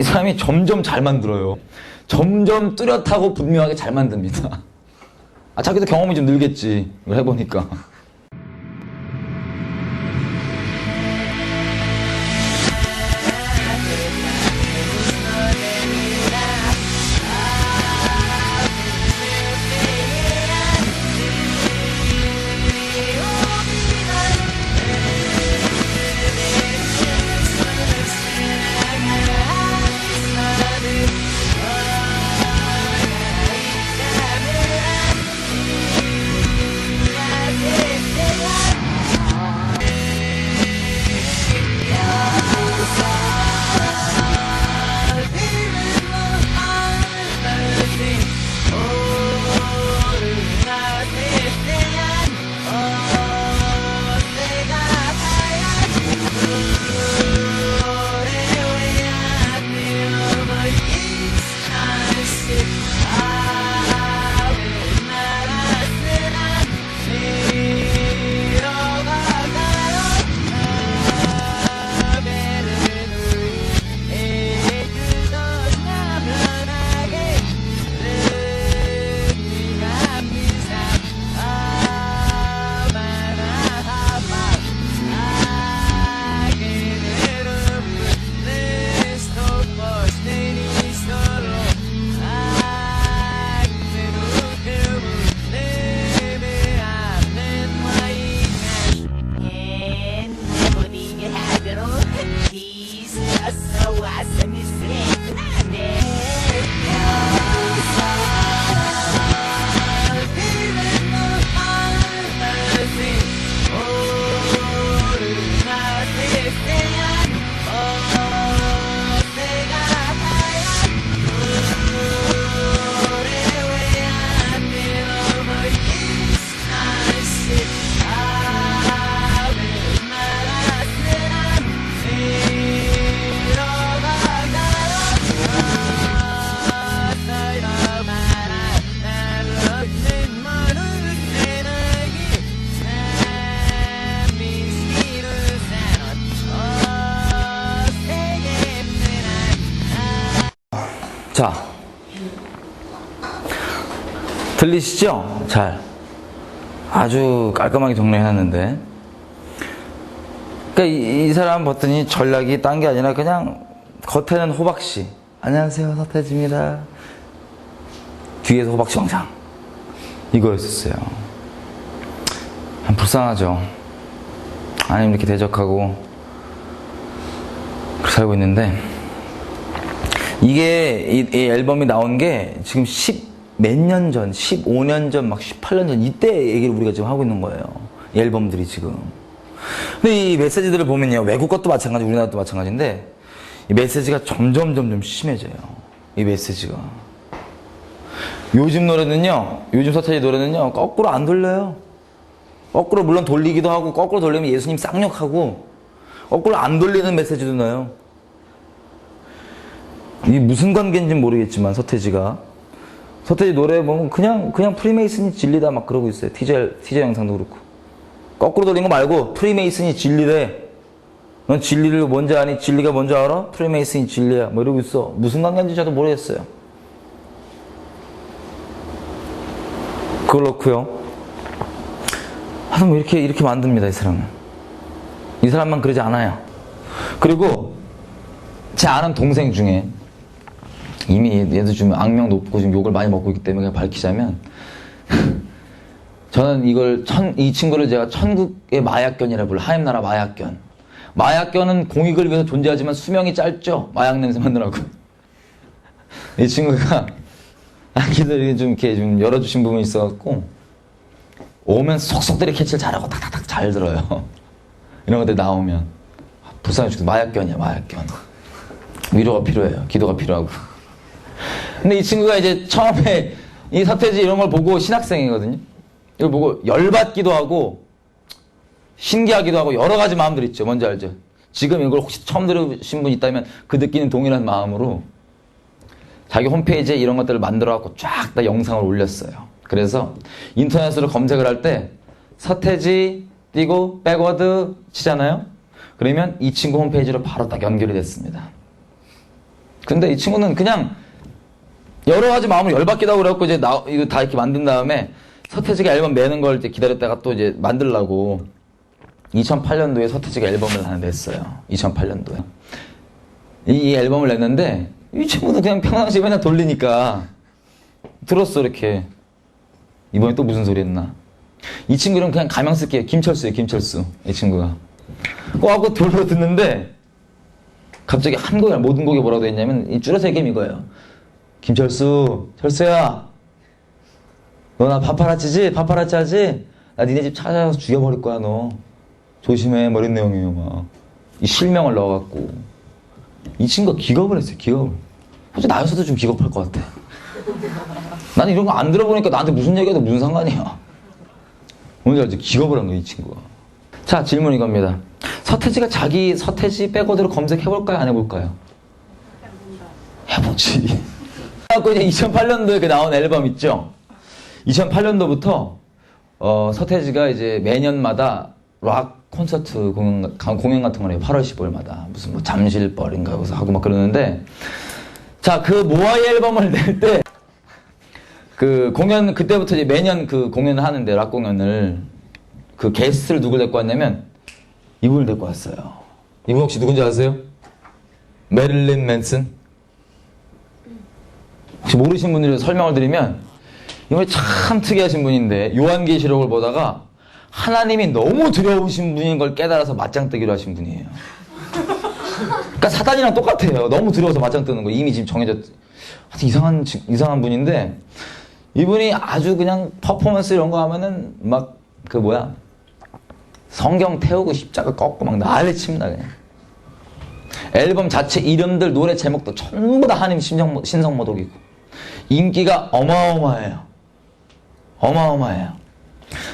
이 사람이 점점 잘 만들어요. 점점 뚜렷하고 분명하게 잘 만듭니다. 자기도 경험이 좀 늘겠지. 이걸 해보니까. 자, 들리시죠? 잘. 아주 깔끔하게 정리해놨는데. 그러니까 이 사람 봤더니 전략이 딴 게 아니라 그냥 겉에는 호박씨. 안녕하세요, 서태지입니다. 뒤에서 호박씨 왕창. 이거였었어요. 참 불쌍하죠. 아니면 이렇게 대적하고 그렇게 살고 있는데, 이게 이 앨범이 나온 게 지금 몇 년 전, 15년 전, 막 18년 전 이때 얘기를 우리가 지금 하고 있는 거예요. 이 앨범들이 지금. 근데 이 메시지들을 보면요, 외국 것도 마찬가지, 우리나라 것도 마찬가지인데 이 메시지가 점점 심해져요. 이 메시지가. 요즘 노래는요, 요즘 서태지 노래는요, 거꾸로 안 돌려요. 거꾸로 물론 돌리기도 하고, 거꾸로 돌리면 예수님 쌍욕하고, 거꾸로 안 돌리는 메시지도 넣어요. 이게 무슨 관계인지 모르겠지만 서태지 노래 보면 그냥 프리메이슨이 진리다 막 그러고 있어요. 티저 영상도 그렇고. 거꾸로 돌린 거 말고 프리메이슨이 진리래. 넌 진리를 뭔지 아니? 진리가 뭔지 알아? 프리메이슨이 진리야. 뭐 이러고 있어. 무슨 관계인지 저도 모르겠어요. 그렇고요. 하여튼 뭐 이렇게 만듭니다, 이 사람은. 이 사람만 그러지 않아요. 그리고 제 아는 동생 중에 이미 얘도 좀 악명 높고 지금 욕을 많이 먹고 있기 때문에 밝히자면 저는 이 친구를 제가 천국의 마약견이라 불러요. 하임나라 마약견. 마약견은 공익을 위해서 존재하지만 수명이 짧죠. 마약 냄새 맡느라고. 이 친구가 악기들이 좀 이렇게 좀 열어주신 부분이 있어갖고 오면 속속들이 캐치를 잘하고 탁탁탁 잘 들어요. 이런 것들 나오면 불쌍해 죽겠어. 마약견이야, 마약견. 위로가 필요해요. 기도가 필요하고. 근데 이 친구가 이제 처음에 이 서태지 이런 걸 보고 신학생이거든요. 이걸 보고 열받기도 하고 신기하기도 하고 여러 가지 마음들 있죠. 뭔지 알죠? 지금 이걸 혹시 처음 들으신 분 있다면 그 느끼는 동일한 마음으로 자기 홈페이지에 이런 것들을 만들어갖고 쫙 다 영상을 올렸어요. 그래서 인터넷으로 검색을 할 때 서태지 띄고 백워드 치잖아요. 그러면 이 친구 홈페이지로 바로 딱 연결이 됐습니다. 근데 이 친구는 그냥 여러 가지 마음으로 열받기도 하고 그래갖고 이제 이거 다 이렇게 만든 다음에 서태지가 앨범 내는 걸 이제 기다렸다가 또 이제 만들려고 2008년도에 서태지가 앨범을 하나 냈어요. 2008년도에. 이 앨범을 냈는데 이 친구도 그냥 평상시에 맨날 돌리니까 들었어, 이렇게. 이번에 또 무슨 소리 했나. 이 친구는 그냥 가명 쓸게요. 김철수예요, 김철수. 이 친구가. 하고 돌려 듣는데 갑자기 한 곡이 모든 곡이 뭐라고 했냐면 이 줄여서 얘기하면 이거예요. 김철수, 철수야, 너 나 파파라치지? 파파라치 하지? 나 니네 집 찾아가서 죽여버릴 거야, 너. 조심해. 뭐 이런 내용이에요, 막. 이 실명을 넣어갖고. 이 친구가 기겁을 했어요, 기겁을. 솔직히 나였어도 좀 기겁할 것 같아. 나는 이런 거 안 들어보니까 나한테 무슨 얘기해도 무슨 상관이야. 뭔지 알지? 기겁을 한 거야, 이 친구가. 자, 질문 이겁니다. 서태지가 자기 서태지 백워드로 검색해볼까요? 안 해볼까요? 해보지. 그래갖고 이제 2008년도에 나온 앨범 있죠? 2008년도부터 서태지가 이제 매년마다 락 콘서트 공연 같은 걸 해요. 8월 15일마다. 무슨 뭐 잠실벌인가 여기서 하고 막 그러는데, 자, 그 모아이 앨범을 낼 때, 그 공연, 그때부터 이제 매년 그 공연을 하는데, 락 공연을, 그 게스트를 누굴 데리고 왔냐면, 이분을 데리고 왔어요. 이분 혹시 누군지 아세요? 메릴린 맨슨? 혹시 모르시는 분들이 설명을 드리면, 이분이 참 특이하신 분인데, 요한계시록을 보다가, 하나님이 너무 두려우신 분인 걸 깨달아서 맞짱 뜨기로 하신 분이에요. 그러니까 사단이랑 똑같아요. 너무 두려워서 맞짱 뜨는 거. 이미 지금 정해졌. 하여튼 이상한 분인데, 이분이 아주 그냥 퍼포먼스 이런 거 하면은 막 그 뭐야, 성경 태우고 십자가 꺾고 막 난리 칩니다, 그냥. 앨범 자체 이름들, 노래 제목도 전부 다 하나님 신성모독이고 인기가 어마어마해요. 어마어마해요.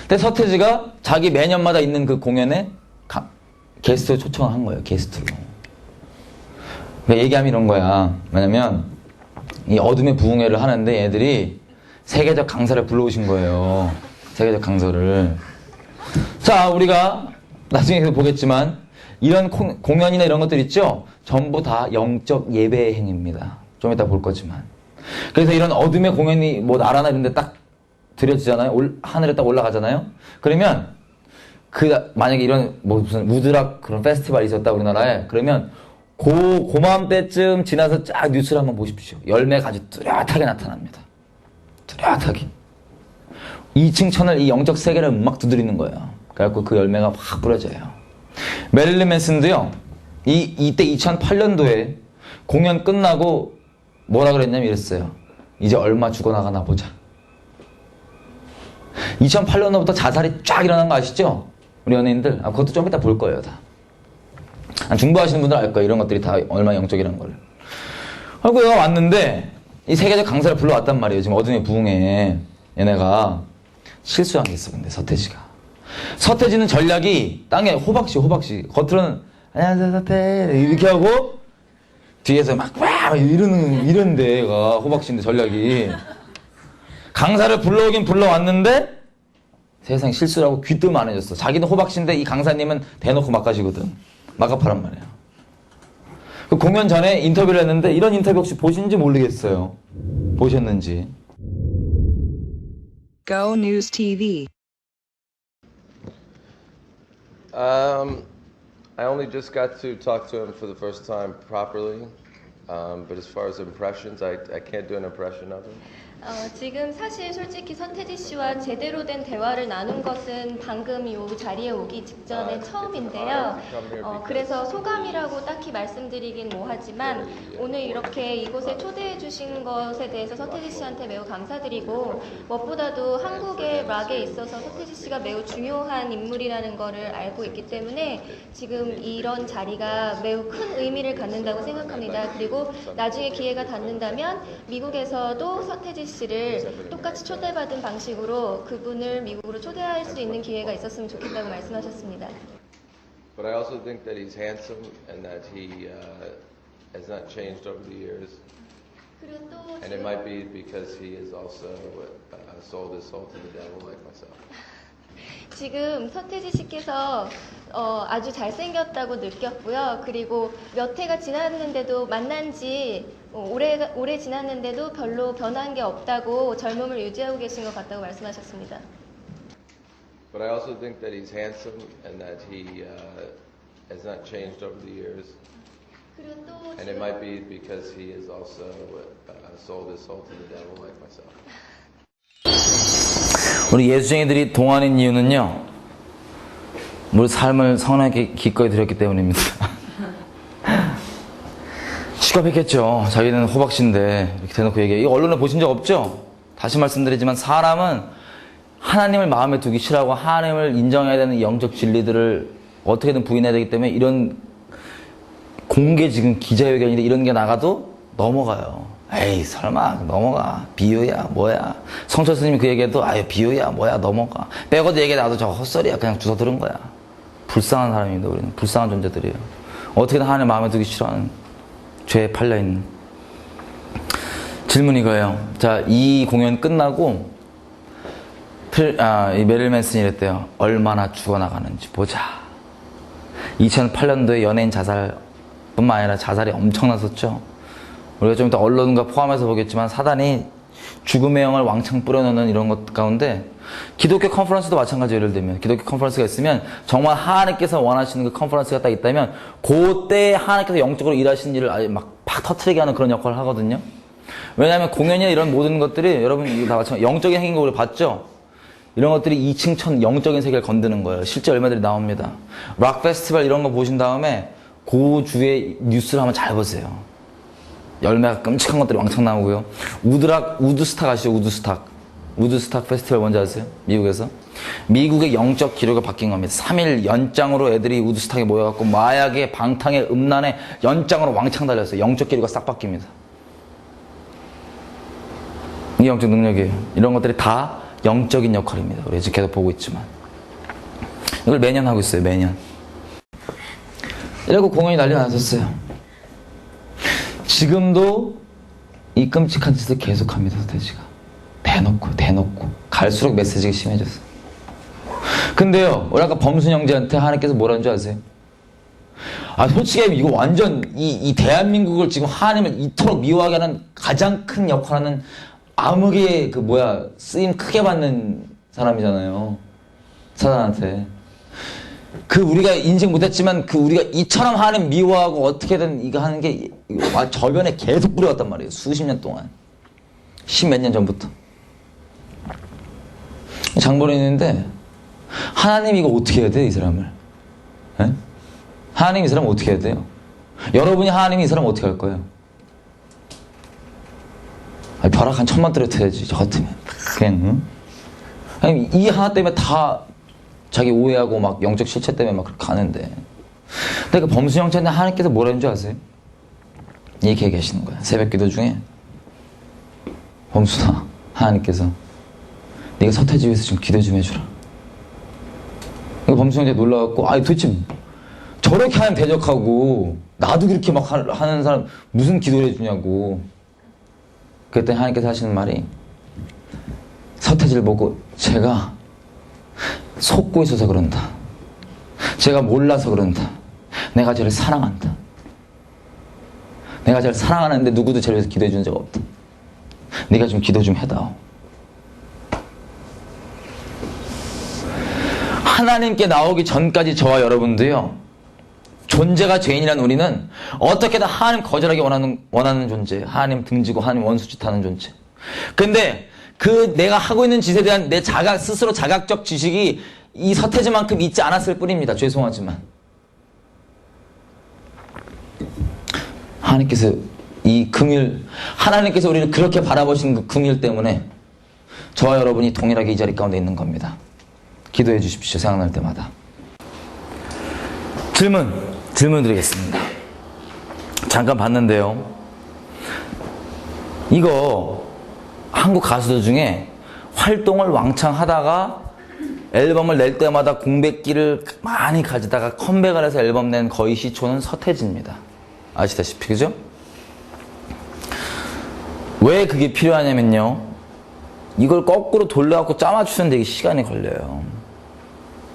근데 서태지가 자기 매년마다 있는 그 공연에 게스트로 초청을 한 거예요. 게스트로. 얘기하면 이런 거야. 왜냐면 이 어둠의 부흥회를 하는데 얘들이 세계적 강사를 불러오신 거예요. 세계적 강사를. 자, 우리가 나중에 보겠지만 이런 공연이나 이런 것들 있죠? 전부 다 영적 예배의 행위입니다. 좀 이따 볼 거지만. 그래서 이런 어둠의 공연이 뭐 나라나 이런 데 딱 드려지잖아요. 하늘에 딱 올라가잖아요. 그러면 만약에 이런 뭐 무슨 우드락 그런 페스티벌이 있었다 우리나라에, 그러면 고맘때쯤 지나서 쫙 뉴스를 한번 보십시오. 열매가 아주 뚜렷하게 나타납니다. 뚜렷하게. 2층 천을 이 영적 세계를 막 두드리는 거예요. 그래갖고 그 열매가 확 뿌려져요. 메릴린 맨슨도요, 이때 2008년도에 공연 끝나고 뭐라 그랬냐면 이랬어요. 이제 얼마 죽어나가나 보자. 2008년도부터 자살이 쫙 일어난 거 아시죠? 우리 연예인들. 그것도 좀 이따 볼 거예요, 다. 중보하시는 분들 알 거예요. 이런 것들이 다 얼마나 영적이라는 걸. 그리고 얘가 왔는데, 이 세계적 강사를 불러왔단 말이에요. 지금 어둠의 부흥에. 얘네가 실수한 게 있어, 근데 서태지가. 서태지는 전략이 땅에 호박씨. 겉으로는 안녕하세요 서태 이렇게 하고 뒤에서 막 이러는데 얘가 호박씨인데 전략이 강사를 불러오긴 불러왔는데 세상 실수라고 귀뜸 안 해줬어. 자기는 호박씨인데 이 강사님은 대놓고 막가시거든. 막가파란 말이야. 그 공연 전에 인터뷰를 했는데 이런 인터뷰 혹시 보신지 모르겠어요. 보셨는지. Go News TV. I only just got to talk to him for the first time properly, but as far as impressions, I can't do an impression of him. 지금 사실 솔직히 서태지 씨와 제대로 된 대화를 나눈 것은 방금 이 자리에 오기 직전에 처음인데요. 그래서 소감이라고 딱히 말씀드리긴 뭐하지만 오늘 이렇게 이곳에 초대해 주신 것에 대해서 서태지 씨한테 매우 감사드리고 무엇보다도 한국의 락에 있어서 서태지 씨가 매우 중요한 인물이라는 것을 알고 있기 때문에 지금 이런 자리가 매우 큰 의미를 갖는다고 생각합니다. 그리고 나중에 기회가 닿는다면 미국에서도 서태지 씨를 똑같이 초대받은 방식으로 그분을 미국으로 초대할 수 있는 기회가 있었으면 좋겠다고 말씀하셨습니다. But I also think that he's handsome and that he has not changed over the years. And it might be because he has also sold his soul to the devil like myself. 지금 서태지 씨께서 아주 잘생겼다고 느꼈고요. 그리고 몇 해가 지났는데도 만난 지 오래 지났는데도 별로 변한 게 없다고 젊음을 유지하고 계신 것 같다고 말씀하셨습니다. But I also think that he's handsome and that he has not changed over the years. And it might be because he has also sold his soul to the devil like myself. 우리 예수쟁이들이 동안인 이유는요, 우리 삶을 선하게 기꺼이 드렸기 때문입니다. 취급했겠죠. 자기는 호박씨인데 이렇게 대놓고 얘기해. 이거 언론에 보신 적 없죠? 다시 말씀드리지만 사람은 하나님을 마음에 두기 싫어하고 하나님을 인정해야 되는 영적 진리들을 어떻게든 부인해야 되기 때문에 이런 공개 지금 기자회견인데 이런 게 나가도 넘어가요. 에이 설마 넘어가. 비유야 뭐야. 성철 스님이 그 얘기해도 아유 비유야 뭐야 넘어가. 빼고도 얘기 나도 저거 헛소리야. 그냥 주워 들은 거야. 불쌍한 사람입니다. 우리는 불쌍한 존재들이에요. 어떻게든 하나님 마음에 두기 싫어하는 죄에 팔려있는. 질문이 이거예요. 자, 이 공연 끝나고 이 메릴 맨슨이 이랬대요. 얼마나 죽어나가는지 보자. 2008년도에 연예인 자살뿐만 아니라 자살이 엄청났었죠. 우리가 좀 이따 언론과 포함해서 보겠지만 사단이 죽음의 영을 왕창 뿌려놓는 이런 것 가운데 기독교 컨퍼런스도 마찬가지예요. 예를 들면 기독교 컨퍼런스가 있으면 정말 하나님께서 원하시는 그 컨퍼런스가 딱 있다면 그때 하나님께서 영적으로 일하시는 일을 아예 막 터트리게 하는 그런 역할을 하거든요. 왜냐하면 공연이나 이런 모든 것들이 여러분 이거 다 마찬가지 영적인 행인 거 우리 봤죠? 이런 것들이 2층 천 영적인 세계를 건드는 거예요. 실제 열매들이 나옵니다. 락 페스티벌 이런 거 보신 다음에 그 주에 뉴스를 한번 잘 보세요. 열매가 끔찍한 것들이 왕창 나오고요. 우드스탁 아시죠? 우드스탁 페스티벌 뭔지 아세요? 미국에서. 미국의 영적 기록이 바뀐 겁니다. 3일 연장으로 애들이 우드스탁에 모여갖고 마약에 방탕에 음란에 연장으로 왕창 달렸어요. 영적 기록이 싹 바뀝니다. 이게 영적 능력이에요. 이런 것들이 다 영적인 역할입니다. 우리 지금 계속 보고 있지만. 이걸 매년 하고 있어요. 매년. 이러고 공연이 난리 났었어요. 지금도 이 끔찍한 짓을 계속합니다. 서태지가. 대놓고 갈수록 메시지가 심해졌어요. 근데요, 우리 아까 범순 형제한테 하나님께서 뭐라는 줄 아세요? 솔직히 이거 완전 이 대한민국을 지금 하나님을 이토록 미워하게 하는 가장 큰 역할하는 암흑의 쓰임 크게 받는 사람이잖아요. 사단한테. 우리가 인식 못했지만 우리가 이처럼 하나님 미워하고 어떻게든 이거 하는 게 저변에 계속 뿌려왔단 말이에요. 수십 년 동안. 십몇 년 전부터. 장본인인데 하나님이 이거 어떻게 해야 돼요? 이 사람을. 에? 하나님이 이 사람을 어떻게 해야 돼요? 여러분이 하나님이 이 사람을 어떻게 할 거예요? 벼락 한 1000만 떨어뜨려야지. 저 같으면 그냥 응? 이 하나 때문에 다 자기 오해하고 막 영적 실체 때문에 막 그렇게 가는데. 근데 그 범수 형제한테 하나님께서 뭐라는 줄 아세요? 이렇게 계시는 거야. 새벽 기도 중에 범수나 하나님께서 네가 서태지 위해서 좀 기도 좀 해주라. 범수 형제 놀라갖고 도대체 저렇게 하면 대적하고 나도 그렇게 막 하는 사람 무슨 기도를 해주냐고. 그랬더니 하나님께서 하시는 말이 서태지를 보고 제가 속고 있어서 그런다. 제가 몰라서 그런다. 내가 쟤를 사랑한다. 내가 쟤를 사랑하는데 누구도 쟤를 위해서 기도해 준 적 없다. 네가 좀 기도 좀 해다오. 하나님께 나오기 전까지 저와 여러분도요, 존재가 죄인이란 우리는 어떻게든 하나님 거절하기 원하는 존재, 하나님 등지고 하나님 원수짓하는 존재. 근데 그 내가 하고 있는 짓에 대한 내 스스로 자각적 지식이 이 서태지만큼 있지 않았을 뿐입니다. 죄송하지만 하나님께서 이 긍휼, 하나님께서 우리를 그렇게 바라보신 그 긍휼 때문에 저와 여러분이 동일하게 이 자리 가운데 있는 겁니다. 기도해 주십시오. 생각날 때마다. 질문 드리겠습니다. 잠깐 봤는데요, 이거 한국 가수들 중에 활동을 왕창 하다가 앨범을 낼 때마다 공백기를 많이 가지다가 컴백을 해서 앨범 낸 거의 시초는 서태지입니다. 아시다시피, 그죠? 왜 그게 필요하냐면요, 이걸 거꾸로 돌려갖고 짜맞추는데 이게 시간이 걸려요.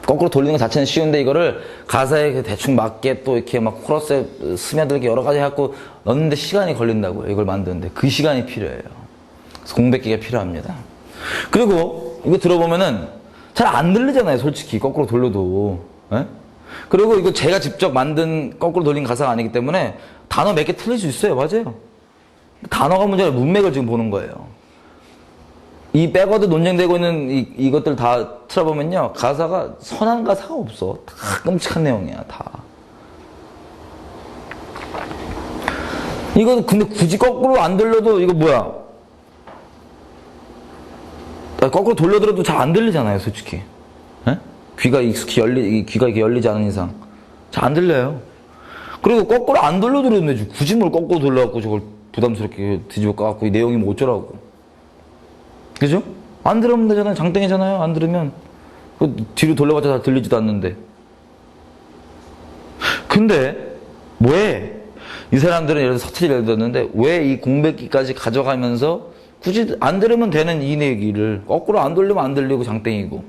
거꾸로 돌리는 것 자체는 쉬운데 이거를 가사에 대충 맞게 또 이렇게 막 코러스에 스며들게 여러 가지 해갖고 넣는데 시간이 걸린다고요. 이걸 만드는데 그 시간이 필요해요. 그래서 공백기가 필요합니다. 그리고 이거 들어보면은 잘 안 들리잖아요, 솔직히. 거꾸로 돌려도. 에? 그리고 이거 제가 직접 만든 거꾸로 돌린 가사가 아니기 때문에 단어 몇 개 틀릴 수 있어요. 맞아요. 단어가 문제가 아니라 문맥을 지금 보는 거예요. 이 백워드 논쟁되고 있는 이것들 다 틀어보면요, 가사가 선한 가사가 없어. 다 끔찍한 내용이야, 다. 이거 근데 굳이 거꾸로 안 들려도 이거 뭐야? 거꾸로 돌려들어도 잘 안 들리잖아요, 솔직히. 에? 귀가 익숙히 귀가 이렇게 열리지 않은 이상 잘 안 들려요. 그리고 거꾸로 안 돌려들었는데 굳이 뭘 거꾸로 돌려갖고 저걸 부담스럽게 뒤집어 까갖고 이 내용이 뭐 어쩌라고. 그죠? 안 들으면 되잖아요. 장땡이잖아요. 안 들으면. 뒤로 돌려봤자 다 들리지도 않는데. 근데 왜 이 사람들은 예를 들어서 서태지를 들었는데 왜 이 공백기까지 가져가면서 굳이 안 들으면 되는 이 얘기를 거꾸로 안 돌리면 안 들리고 장땡이고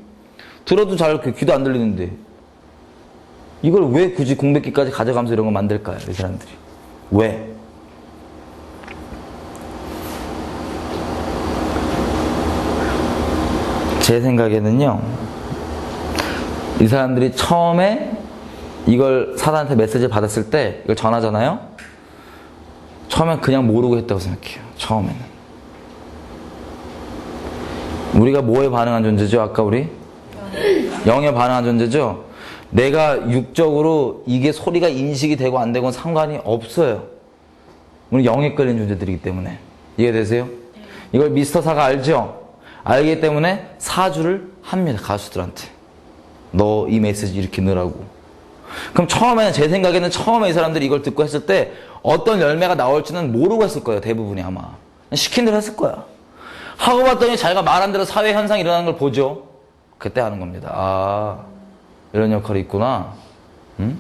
들어도 잘 귀도 안 들리는데 이걸 왜 굳이 공백기까지 가져가면서 이런 거 만들까요? 이 사람들이. 왜? 제 생각에는요, 이 사람들이 처음에 이걸 사단한테 메시지를 받았을 때 이걸 전하잖아요. 처음엔 그냥 모르고 했다고 생각해요. 처음에는. 우리가 뭐에 반응한 존재죠? 아까 우리? 영에 반응한 존재죠? 내가 육적으로 이게 소리가 인식이 되고 안 되고는 상관이 없어요. 우리 영에 끌린 존재들이기 때문에. 이해되세요? 이걸 미스터 사가 알죠? 알기 때문에 사주를 합니다. 가수들한테. 너 이 메시지 이렇게 넣으라고. 그럼 처음에는, 제 생각에는 처음에 이 사람들이 이걸 듣고 했을 때 어떤 열매가 나올지는 모르고 했을 거예요. 대부분이 아마. 시킨 대로 했을 거야. 하고 봤더니 자기가 말한 대로 사회 현상이 일어나는 걸 보죠. 그때 아는 겁니다. 아, 이런 역할이 있구나. 응?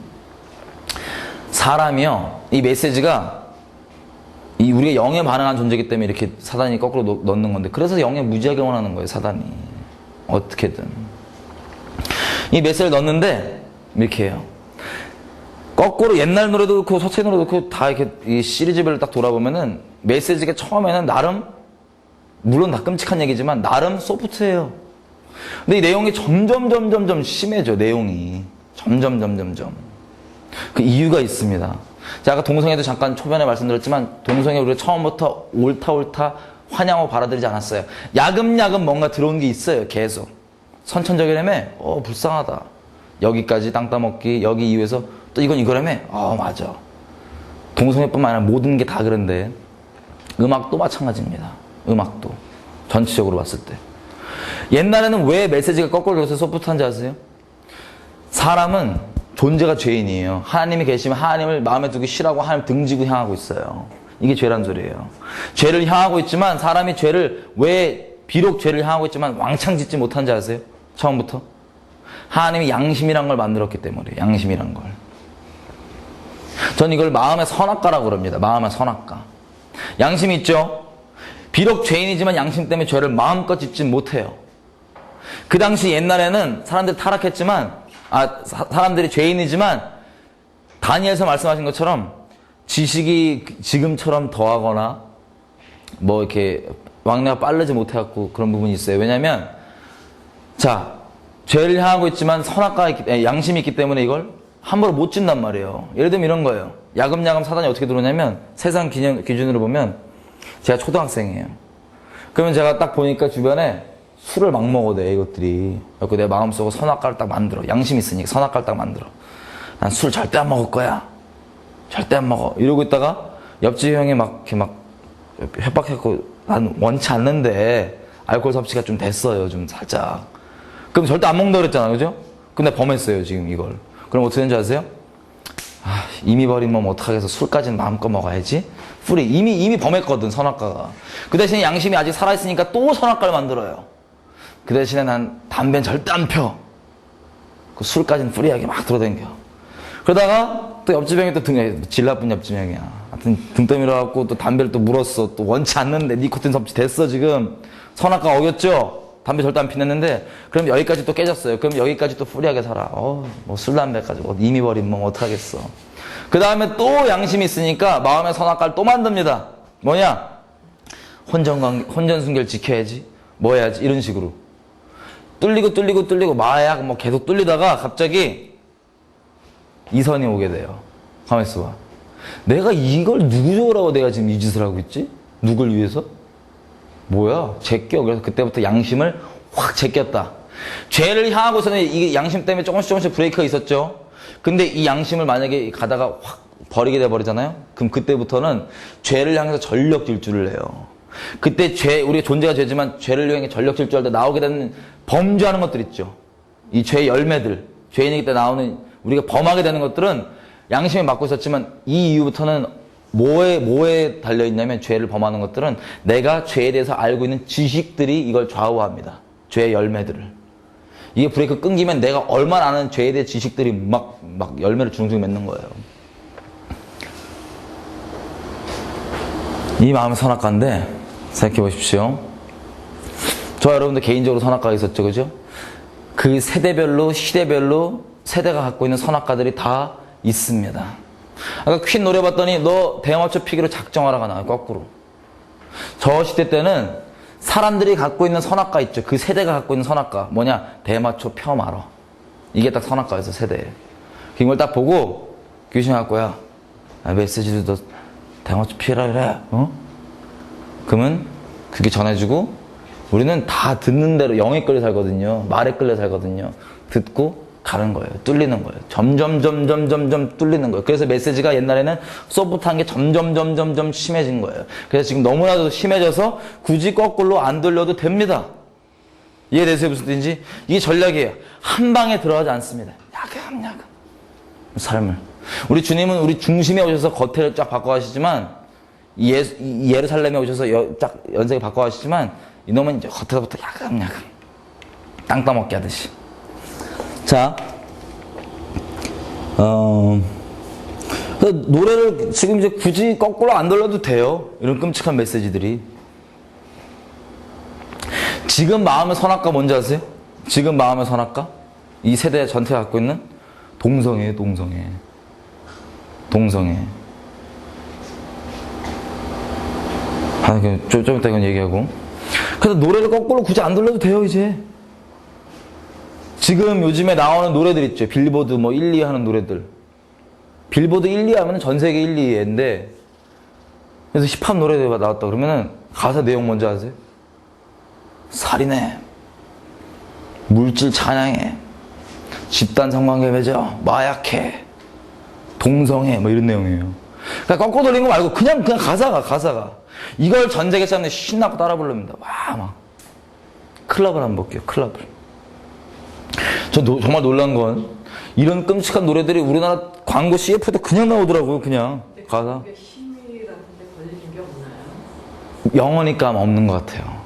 사람이요, 이 메시지가 우리가 영에 반응한 존재이기 때문에 이렇게 사단이 거꾸로 넣는 건데, 그래서 영에 무지하게 원하는 거예요, 사단이. 어떻게든. 이 메시지를 넣는데, 이렇게 해요. 거꾸로 옛날 노래도 그렇고, 서태지 노래도 그렇고, 다 이렇게 이 시리즈별로 딱 돌아보면은, 메시지가 처음에는 나름, 물론 다 끔찍한 얘기지만, 나름 소프트해요. 근데 이 내용이 점점 심해져, 내용이. 점점. 그 이유가 있습니다. 제가 아까 동성애도 잠깐 초반에 말씀드렸지만 동성애 우리가 처음부터 옳다 환영하고 받아들이지 않았어요. 야금야금 뭔가 들어온 게 있어요. 계속. 선천적이라며? 불쌍하다. 여기까지 땅 따먹기, 여기 이후에서 또 이거라며? 맞아. 동성애뿐만 아니라 모든 게 다 그런데 음악도 마찬가지입니다. 음악도. 전체적으로 봤을 때. 옛날에는 왜 메시지가 거꾸로 돼서 소프트한지 아세요? 사람은 존재가 죄인이에요. 하나님이 계시면 하나님을 마음에 두기 싫어하고 하나님 등지고 향하고 있어요. 이게 죄란 소리예요. 죄를 향하고 있지만 사람이 죄를 왜 비록 죄를 향하고 있지만 왕창 짓지 못한지 아세요? 처음부터? 하나님이 양심이란 걸 만들었기 때문에. 양심이란 걸. 전 이걸 마음의 선악과라고 그럽니다. 마음의 선악과. 양심이 있죠? 비록 죄인이지만 양심 때문에 죄를 마음껏 짓진 못해요. 그 당시 옛날에는 사람들이 타락했지만, 사람들이 죄인이지만, 다니엘서 말씀하신 것처럼 지식이 지금처럼 더하거나, 뭐 이렇게 왕래가 빠르지 못해갖고 그런 부분이 있어요. 왜냐면, 자, 죄를 향하고 있지만 양심이 있기 때문에 이걸 함부로 못 짓단 말이에요. 예를 들면 이런 거예요. 야금야금 사단이 어떻게 들어오냐면, 세상 기준으로 보면, 제가 초등학생이에요. 그러면 제가 딱 보니까 주변에 술을 막 먹어대, 이것들이. 그래서 내 마음속으로 선악과를 딱 만들어. 양심 있으니까 선악과를 딱 만들어. 난 술 절대 안 먹을 거야. 절대 안 먹어. 이러고 있다가 옆집 형이 막 이렇게 막 협박했고, 난 원치 않는데 알코올 섭취가 좀 됐어요. 좀 살짝. 그럼 절대 안 먹는다고 그랬잖아. 그죠? 근데 범했어요, 지금 이걸. 그럼 어떻게 되는지 아세요? 이미 버린 몸 어떡하겠어. 술까지는 마음껏 먹어야지. 이미 범했거든, 선악과가. 그 대신에 양심이 아직 살아있으니까 또 선악과를 만들어요. 그 대신에 난 담배는 절대 안 펴. 그 술까지는 프리하게 막 들어댕겨. 그러다가 또 옆집 형이 또 질 나쁜 옆집 형이야. 하여튼 등 떠밀어갖고 또 담배를 또 물었어. 또 원치 않는데 니코틴 섭취 됐어, 지금. 선악과 어겼죠? 담배 절대 안 피냈는데, 그럼 여기까지 또 깨졌어요. 그럼 여기까지 또 프리하게 살아. 뭐 술, 담배까지. 이미 버린 몸 어떡하겠어. 그 다음에 또 양심이 있으니까 마음의 선악과를 또 만듭니다. 뭐냐? 혼전순결 지켜야지. 뭐 해야지. 이런 식으로. 뚫리고 마약 뭐 계속 뚫리다가 갑자기 이선이 오게 돼요. 가만히 있어봐. 내가 이걸 누구 좋으라고 내가 지금 이 짓을 하고 있지? 누굴 위해서? 뭐야? 제껴. 그래서 그때부터 양심을 확 제꼈다. 죄를 향하고서는 이게 양심 때문에 조금씩 브레이크가 있었죠. 근데 이 양심을 만약에 가다가 확 버리게 돼버리잖아요? 그럼 그때부터는 죄를 향해서 전력 질주를 해요. 그때 우리가 존재가 죄지만 죄를 향해 전력 질주할 때 나오게 되는 범죄하는 것들 있죠. 이 죄의 열매들, 죄인이기 때 나오는 우리가 범하게 되는 것들은 양심에 맡고 있었지만 이 이후부터는 뭐에 달려있냐면 죄를 범하는 것들은 내가 죄에 대해서 알고 있는 지식들이 이걸 좌우합니다. 죄의 열매들을. 이게 브레이크 끊기면 내가 얼마나 아는 죄에 대해 지식들이 막 열매를 중중 맺는 거예요. 이 마음의 선악과인데 생각해 보십시오. 저 여러분들 개인적으로 선악과가 있었죠, 그죠? 그 세대별로 시대별로 세대가 갖고 있는 선악과들이 다 있습니다. 아까 퀸 노래 봤더니 너 대마초 피기로 작정하라가 나와요. 거꾸로. 저 시대 때는 사람들이 갖고 있는 선악과 있죠. 그 세대가 갖고 있는 선악과 뭐냐? 대마초 펴 말어. 이게 딱 선악과였어, 세대에. 이걸 딱 보고 귀신 갖고 야 메시지도 너 대마초 피라 그래. 그러면 그게 전해주고 우리는 다 듣는 대로 영에 끌려 살거든요. 말에 끌려 살거든요. 듣고 가는 거예요. 뚫리는 거예요. 점점 뚫리는 거예요. 그래서 메시지가 옛날에는 소프트한 게 점점 심해진 거예요. 그래서 지금 너무나도 심해져서 굳이 거꾸로 안 돌려도 됩니다. 이해되세요? 무슨 뜻인지? 이게 전략이에요. 한 방에 들어가지 않습니다. 야금야금. 삶을. 우리 주님은 우리 중심에 오셔서 겉에를 쫙 바꿔가시지만 예루살렘에 오셔서 쫙 연색을 바꿔가시지만 이놈은 이제 겉에서부터 야금야금. 땅 따먹게 하듯이. 자, 노래를 지금 이제 굳이 거꾸로 안 돌려도 돼요. 이런 끔찍한 메시지들이. 지금 마음의 선악과 뭔지 아세요? 지금 마음의 선악과? 이 세대 전체가 갖고 있는 동성애. 좀 이따 이건 얘기하고. 그래서 노래를 거꾸로 굳이 안 돌려도 돼요, 이제. 지금 요즘에 나오는 노래들 있죠. 빌보드 뭐 1, 2 하는 노래들. 빌보드 1, 2 하면 전 세계 1, 2인데 그래서 힙합 노래가 나왔다 그러면은 가사 내용 뭔지 아세요? 살인해, 물질 찬양해, 집단 성관계 맺어, 마약해, 동성애 뭐 이런 내용이에요. 그러니까 거꾸로 돌린 거 말고 그냥 가사가 이걸 전 세계 사람들이 신나고 따라 부릅니다. 와, 막 클럽을 한번 볼게요. 클럽을. 저 정말 놀란 건 이런 끔찍한 노래들이 우리나라 광고 CF도 그냥 나오더라고요. 그냥 가사. 심의 같은 데 걸리는 게 없나요? 영어니까 없는 것 같아요.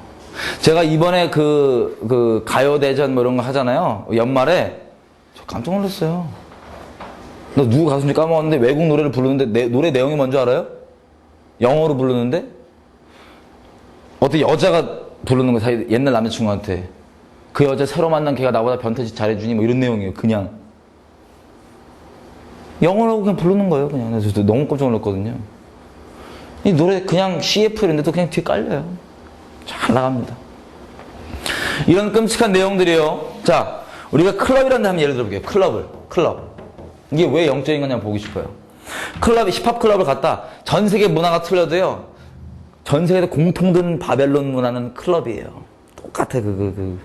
제가 이번에 그 가요대전 뭐 이런 거 하잖아요. 연말에 저 깜짝 놀랐어요. 나 누구 가수인지 까먹었는데 외국 노래를 부르는데 노래 내용이 뭔지 알아요? 영어로 부르는데 어떤 여자가 부르는 거 자기 옛날 남자친구한테 그 여자 새로 만난 걔가 나보다 변태짓 잘해주니 뭐 이런 내용이에요. 그냥 영어로 그냥 부르는 거예요. 그냥 그래서 너무 깜짝 놀랐거든요. 이 노래 그냥 CF 이런데도 그냥 뒤에 깔려요. 잘 나갑니다. 이런 끔찍한 내용들이요. 자, 우리가 클럽이라는 데 한번 예를 들어볼게요. 클럽. 이게 왜 영적인 거냐 보고 싶어요. 힙합 클럽을 갔다. 전 세계 문화가 틀려도요. 전 세계에서 공통된 바벨론 문화는 클럽이에요. 똑같아, 근데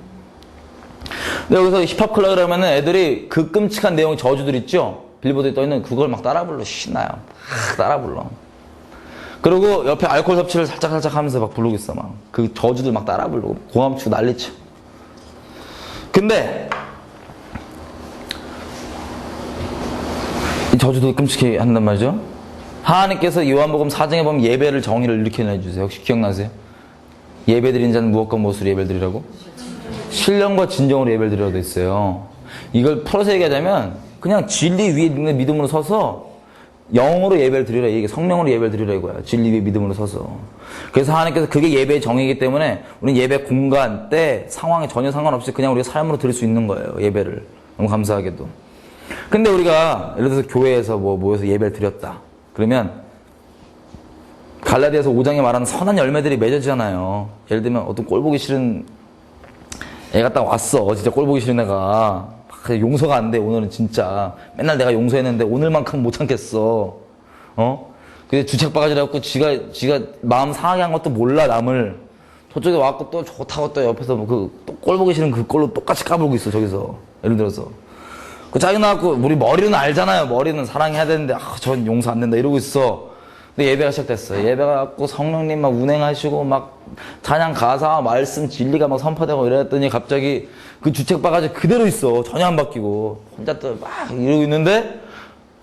여기서 힙합 클럽을 하면은 애들이 그 끔찍한 내용 저주들 있죠? 빌보드에 떠있는 그걸 막 따라 불러. 신나요. 막 따라 불러. 그리고 옆에 알코올 섭취를 살짝 하면서 막 부르고 있어. 막. 그 저주들 막 따라 부르고. 고함 치고 난리쳐. 근데, 이 저주도 끔찍해 한단 말이죠. 하나님께서 요한복음 4장에 보면 예배를 정의를 이렇게 해주세요. 혹시 기억나세요? 예배 드리는 자는 무엇과 무엇으로 예배를 드리라고? 신령과 진정으로 예배를 드리라고 돼 있어요. 이걸 풀어서 얘기하자면 그냥 진리 위에 있는 믿음으로 서서 영으로 예배를 드리라. 이게 성령으로 예배를 드리라 이거야. 진리 위에 믿음으로 서서. 그래서 하나님께서 그게 예배의 정의이기 때문에 우리는 예배 공간, 때, 상황에 전혀 상관없이 그냥 우리가 삶으로 드릴 수 있는 거예요. 예배를. 너무 감사하게도. 근데 우리가 예를 들어서 교회에서 뭐 모여서 예배를 드렸다. 그러면 갈라디아서 5장에 말하는 선한 열매들이 맺어지잖아요. 예를 들면 어떤 꼴 보기 싫은 애가 딱 왔어. 진짜 꼴 보기 싫은 애가. 용서가 안 돼. 오늘은 진짜. 맨날 내가 용서했는데 오늘만큼 못 참겠어. 근데 주책바가지라 갖고 지가 마음 상하게 한 것도 몰라, 남을. 저쪽에 와갖고 또 좋다고 또 옆에서 또 꼴 보기 싫은 그 꼴로 똑같이 까불고 있어, 저기서. 예를 들어서. 그 짜증나갖고, 우리 머리는 알잖아요. 머리는 사랑해야 되는데, 전 용서 안 된다. 이러고 있어. 근데 예배가 시작됐어요. 예배가 갖고 성령님 막 운행하시고, 막 찬양 가사, 말씀, 진리가 막 선포되고 이랬더니 갑자기 그 주책바가지 그대로 있어. 전혀 안 바뀌고. 혼자 또 막 이러고 있는데,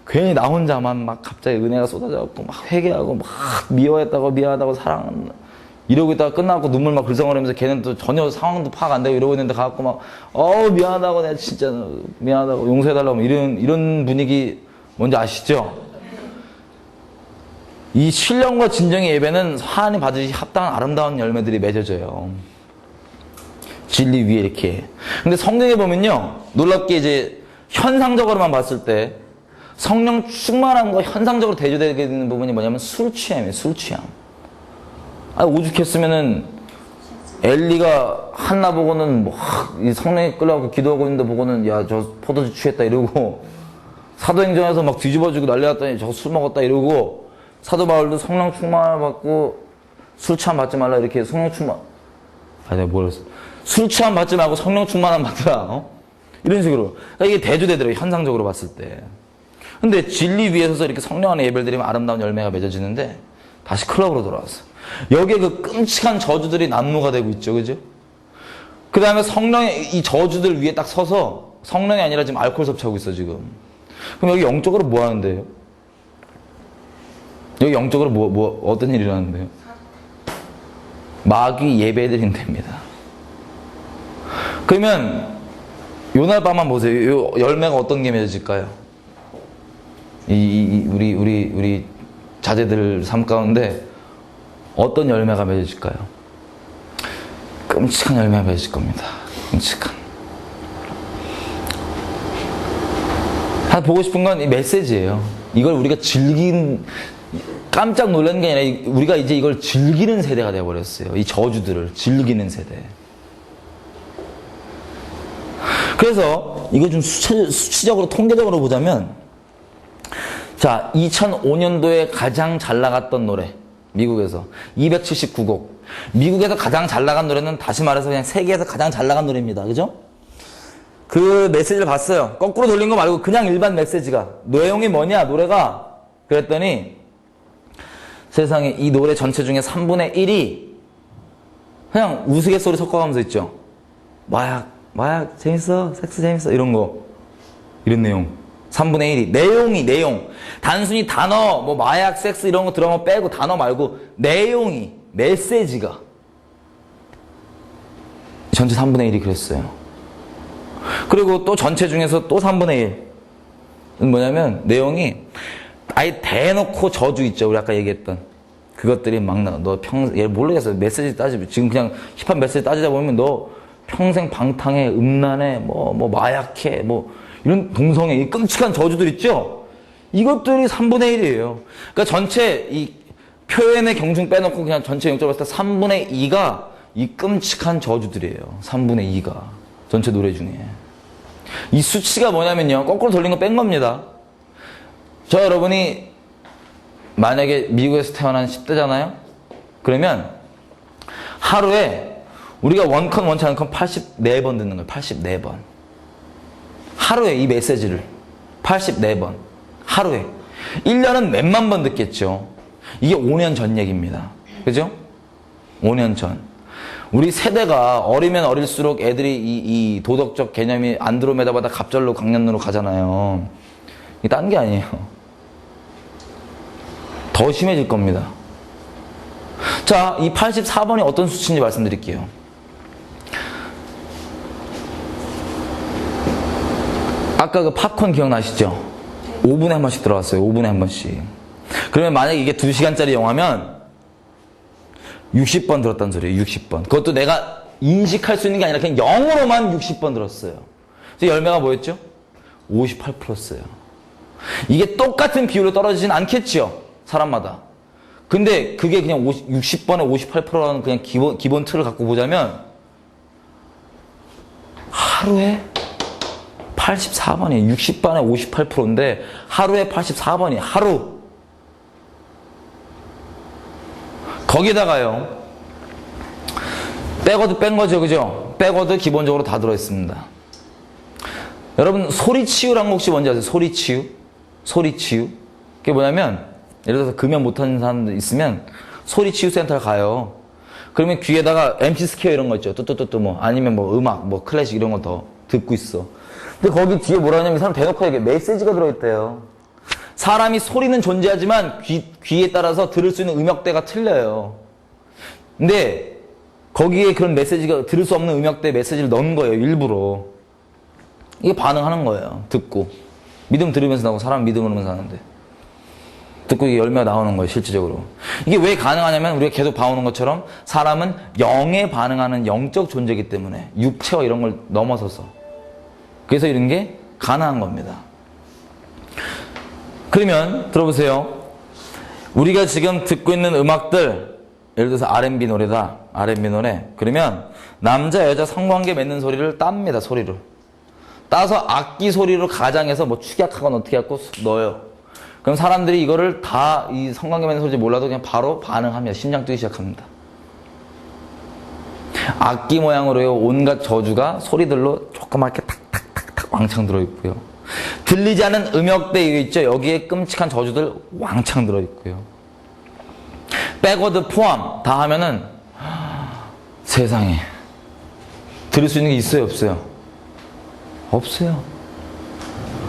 괜히 나 혼자만 막 갑자기 은혜가 쏟아져갖고, 막 회개하고, 막 미워했다고, 미안하다고, 사랑, 이러고 있다가 끝나고 눈물 막 글썽거리면서 걔는 또 전혀 상황도 파악 안 되고 이러고 있는데 가갖고 막, 미안하다고, 내가 진짜 미안하다고, 용서해달라고, 이런 분위기 뭔지 아시죠? 이 신령과 진정의 예배는 하나님 받으시 합당한 아름다운 열매들이 맺어져요. 진리 위에 이렇게. 근데 성경에 보면요, 놀랍게 이제 현상적으로만 봤을 때 성령 충만한 거 현상적으로 대조되게 되는 부분이 뭐냐면 술 취함이에요. 술 취함. 오죽했으면은 엘리가 한나 보고는 뭐 이 성령에 끌려가고 기도하고 있는데 보고는 야, 저 포도주 취했다 이러고, 사도행전에서 막 뒤집어지고 난리 났더니 저 술 먹었다 이러고, 사도 바울도 성령 충만을 받고 술 취함 받지 말라 이렇게 성령 충만, 내가 뭘 했어? 술 취함 받지 말고 성령 충만함 받으라. 이런 식으로. 그러니까 이게 대조되더라고요. 현상적으로 봤을 때. 근데 진리 위에 서서 이렇게 성령 안에 예배를 드리면 아름다운 열매가 맺어지는데 다시 클럽으로 돌아왔어. 여기에 그 끔찍한 저주들이 난무가 되고 있죠. 그죠? 그 다음에 성령의 이 저주들 위에 딱 서서 성령이 아니라 지금 알코올 섭취하고 있어, 지금. 그럼 여기 영적으로 뭐 하는데요? 여기 영적으로 어떤 일이 일어나는데요? 마귀 예배 드린답니다. 그러면 요날 밤만 보세요. 요 열매가 어떤 게 맺어질까요? 우리 자제들 삶 가운데 어떤 열매가 맺어질까요? 끔찍한 열매가 맺어질 겁니다. 끔찍한. 보고 싶은 건 이 메시지예요. 이걸 우리가 깜짝 놀라는 게 아니라 우리가 이제 이걸 즐기는 세대가 되어버렸어요. 이 저주들을 즐기는 세대. 그래서 이거 좀 수치적으로 통계적으로 보자면, 자, 2005년도에 가장 잘 나갔던 노래, 미국에서 279곡. 미국에서 가장 잘 나간 노래는 다시 말해서 그냥 세계에서 가장 잘 나간 노래입니다. 그죠? 그 메시지를 봤어요. 거꾸로 돌린 거 말고 그냥 일반 메시지가. 내용이 뭐냐, 노래가. 그랬더니 세상에 이 노래 전체 중에 3분의 1이 그냥 우스갯소리 섞어가면서 있죠. 마약 재밌어, 섹스 재밌어, 이런 거, 이런 내용. 3분의 1이 내용. 단순히 단어, 뭐 마약, 섹스 이런 거 들어가면 빼고 단어 말고 내용이, 메시지가 전체 3분의 1이 그랬어요. 그리고 또 전체 중에서 또 3분의 1 뭐냐면 내용이 아예 대놓고 저주 있죠. 우리 아까 얘기했던 그것들이 막 나와. 너 평생 얘 모르겠어. 메시지 따지면 지금 그냥 힙합 메시지 따지다 보면 너 평생 방탕해, 음란해, 뭐 마약해, 뭐 이런 동성애 이 끔찍한 저주들 있죠. 이것들이 3분의 1이에요. 그러니까 전체 이 표현의 경중 빼놓고 그냥 전체 영적으로 봤을 때 3분의 2가 이 끔찍한 저주들이에요. 3분의 2가 전체 노래 중에. 이 수치가 뭐냐면요. 거꾸로 돌린 거 뺀 겁니다. 저 여러분이 만약에 미국에서 태어난 10대잖아요. 그러면 하루에 우리가 원컨 원치 않건 84번 듣는 거예요. 84번. 하루에 이 메시지를 84번. 하루에. 1년은 몇만 번 듣겠죠. 이게 5년 전 얘기입니다. 그죠? 5년 전. 우리 세대가 어리면 어릴수록 애들이 이 도덕적 개념이 안드로메다보다 갑절로 강년으로 가잖아요. 이게 딴 게 아니에요. 더 심해질 겁니다. 자, 이 84번이 어떤 수치인지 말씀드릴게요. 아까 그 팝콘 기억나시죠? 5분에 한 번씩 들어왔어요. 5분에 한 번씩. 그러면 만약에 이게 2시간짜리 영화면 60번 들었단 소리예요. 60번. 그것도 내가 인식할 수 있는 게 아니라 그냥 영어로만 60번 들었어요. 그래서 열매가 뭐였죠? 58%였어요. 이게 똑같은 비율로 떨어지진 않겠죠. 사람마다. 근데 그게 그냥 60번에 58%라는 그냥 기본 틀을 갖고 보자면 하루에 84번이에요. 60번에 58%인데 하루에 84번이에요. 하루. 거기다가요. 백워드 뺀 거죠. 그죠? 백워드 기본적으로 다 들어있습니다. 여러분 소리치유란 거 혹시 뭔지 아세요? 소리치유? 소리치유? 그게 뭐냐면 예를 들어서 금연 못하는 사람들 있으면 소리치유센터를 가요. 그러면 귀에다가 MC 스퀘어 이런 거 있죠. 뚜뚜뚜뚜 뭐 아니면 뭐 음악 뭐 클래식 이런 거 더 듣고 있어. 근데 거기 뒤에 뭐라 하냐면 이 사람 대놓고 얘기해. 메시지가 들어있대요. 사람이 소리는 존재하지만 귀에 따라서 들을 수 있는 음역대가 틀려요. 근데 거기에 그런 메시지가 들을 수 없는 음역대 메시지를 넣은 거예요. 일부러. 이게 반응하는 거예요. 듣고. 믿음 들으면서 나오고 사람 믿음으로만 사는데. 듣고 이게 열매가 나오는 거예요. 실질적으로. 이게 왜 가능하냐면 우리가 계속 봐오는 것처럼 사람은 영에 반응하는 영적 존재이기 때문에 육체와 이런 걸 넘어서서. 그래서 이런 게 가능한 겁니다. 그러면 들어보세요. 우리가 지금 듣고 있는 음악들 예를 들어서 R&B 노래다. R&B 노래. 그러면 남자 여자 성관계 맺는 소리를 땁니다. 소리를. 따서 악기 소리로 가장해서 뭐 축약하거나 어떻게 갖고 넣어요. 그럼 사람들이 이거를 다 이 성관계 맺는 소리인지 몰라도 그냥 바로 반응합니다. 심장 뛰기 시작합니다. 악기 모양으로요. 온갖 저주가 소리들로 조그맣게 탁탁탁탁 왕창 들어있고요. 들리지 않는 음역대 이거 있죠. 여기에 끔찍한 저주들 왕창 들어있고요. 백워드 포함 다 하면은 세상에 들을 수 있는 게 있어요? 없어요? 없어요.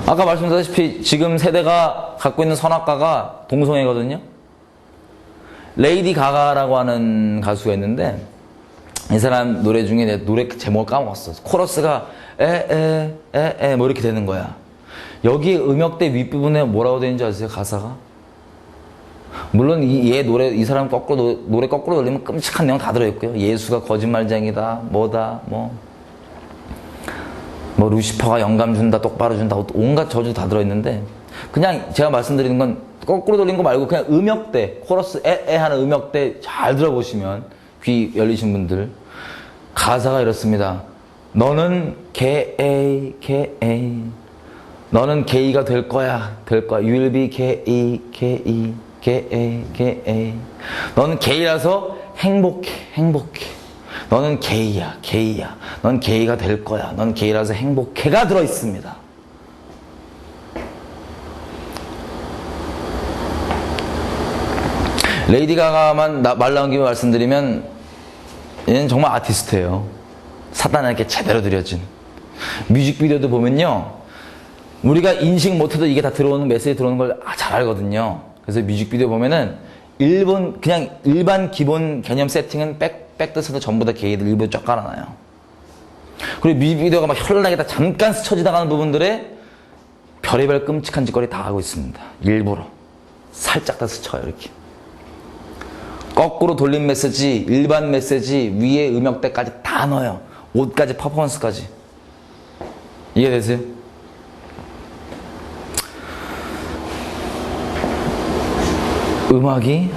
아까 말씀드렸다시피 지금 세대가 갖고 있는 선악과가 동성애거든요. 레이디 가가라고 하는 가수가 있는데 이 사람 노래 중에 내 노래 제목을 까먹었어. 코러스가 에에에에 뭐 이렇게 되는 거야. 여기 음역대 윗부분에 뭐라고 되는지 아세요? 가사가? 물론 얘 노래 이 사람 거꾸로 노래 거꾸로 돌리면 끔찍한 내용 다 들어있고요. 예수가 거짓말쟁이다 뭐다 뭐 루시퍼가 영감 준다 똑바로 준다 온갖 저주 다 들어있는데 그냥 제가 말씀드리는 건 거꾸로 돌린 거 말고 그냥 음역대 코러스 에 하는 음역대 잘 들어보시면 귀 열리신 분들 가사가 이렇습니다. 너는 게이 너는 게이가 될 거야 You will be 게이 너는 게이라서 행복해 너는 게이야 넌 게이가 될 거야 넌 게이라서 행복해가 들어있습니다. 레이디 가가만 말 나온 김에 말씀드리면 얘는 정말 아티스트예요. 사단에게 제대로 들여진 뮤직비디오도 보면요 우리가 인식 못해도 이게 다 들어오는 메시지 들어오는 걸 잘 알거든요. 그래서 뮤직비디오 보면은 그냥 일반 기본 개념 세팅은 백드에서도 전부 다 게이들 일부 쫙 깔아놔요. 그리고 뮤직비디오가 막 현란하게 다 잠깐 스쳐지다 가는 부분들에 별의별 끔찍한 짓거리 다 하고 있습니다. 일부러. 살짝 다 스쳐요, 이렇게. 거꾸로 돌린 메시지, 일반 메시지, 위에 음역대까지 다 넣어요. 옷까지, 퍼포먼스까지. 이해되세요? 음악이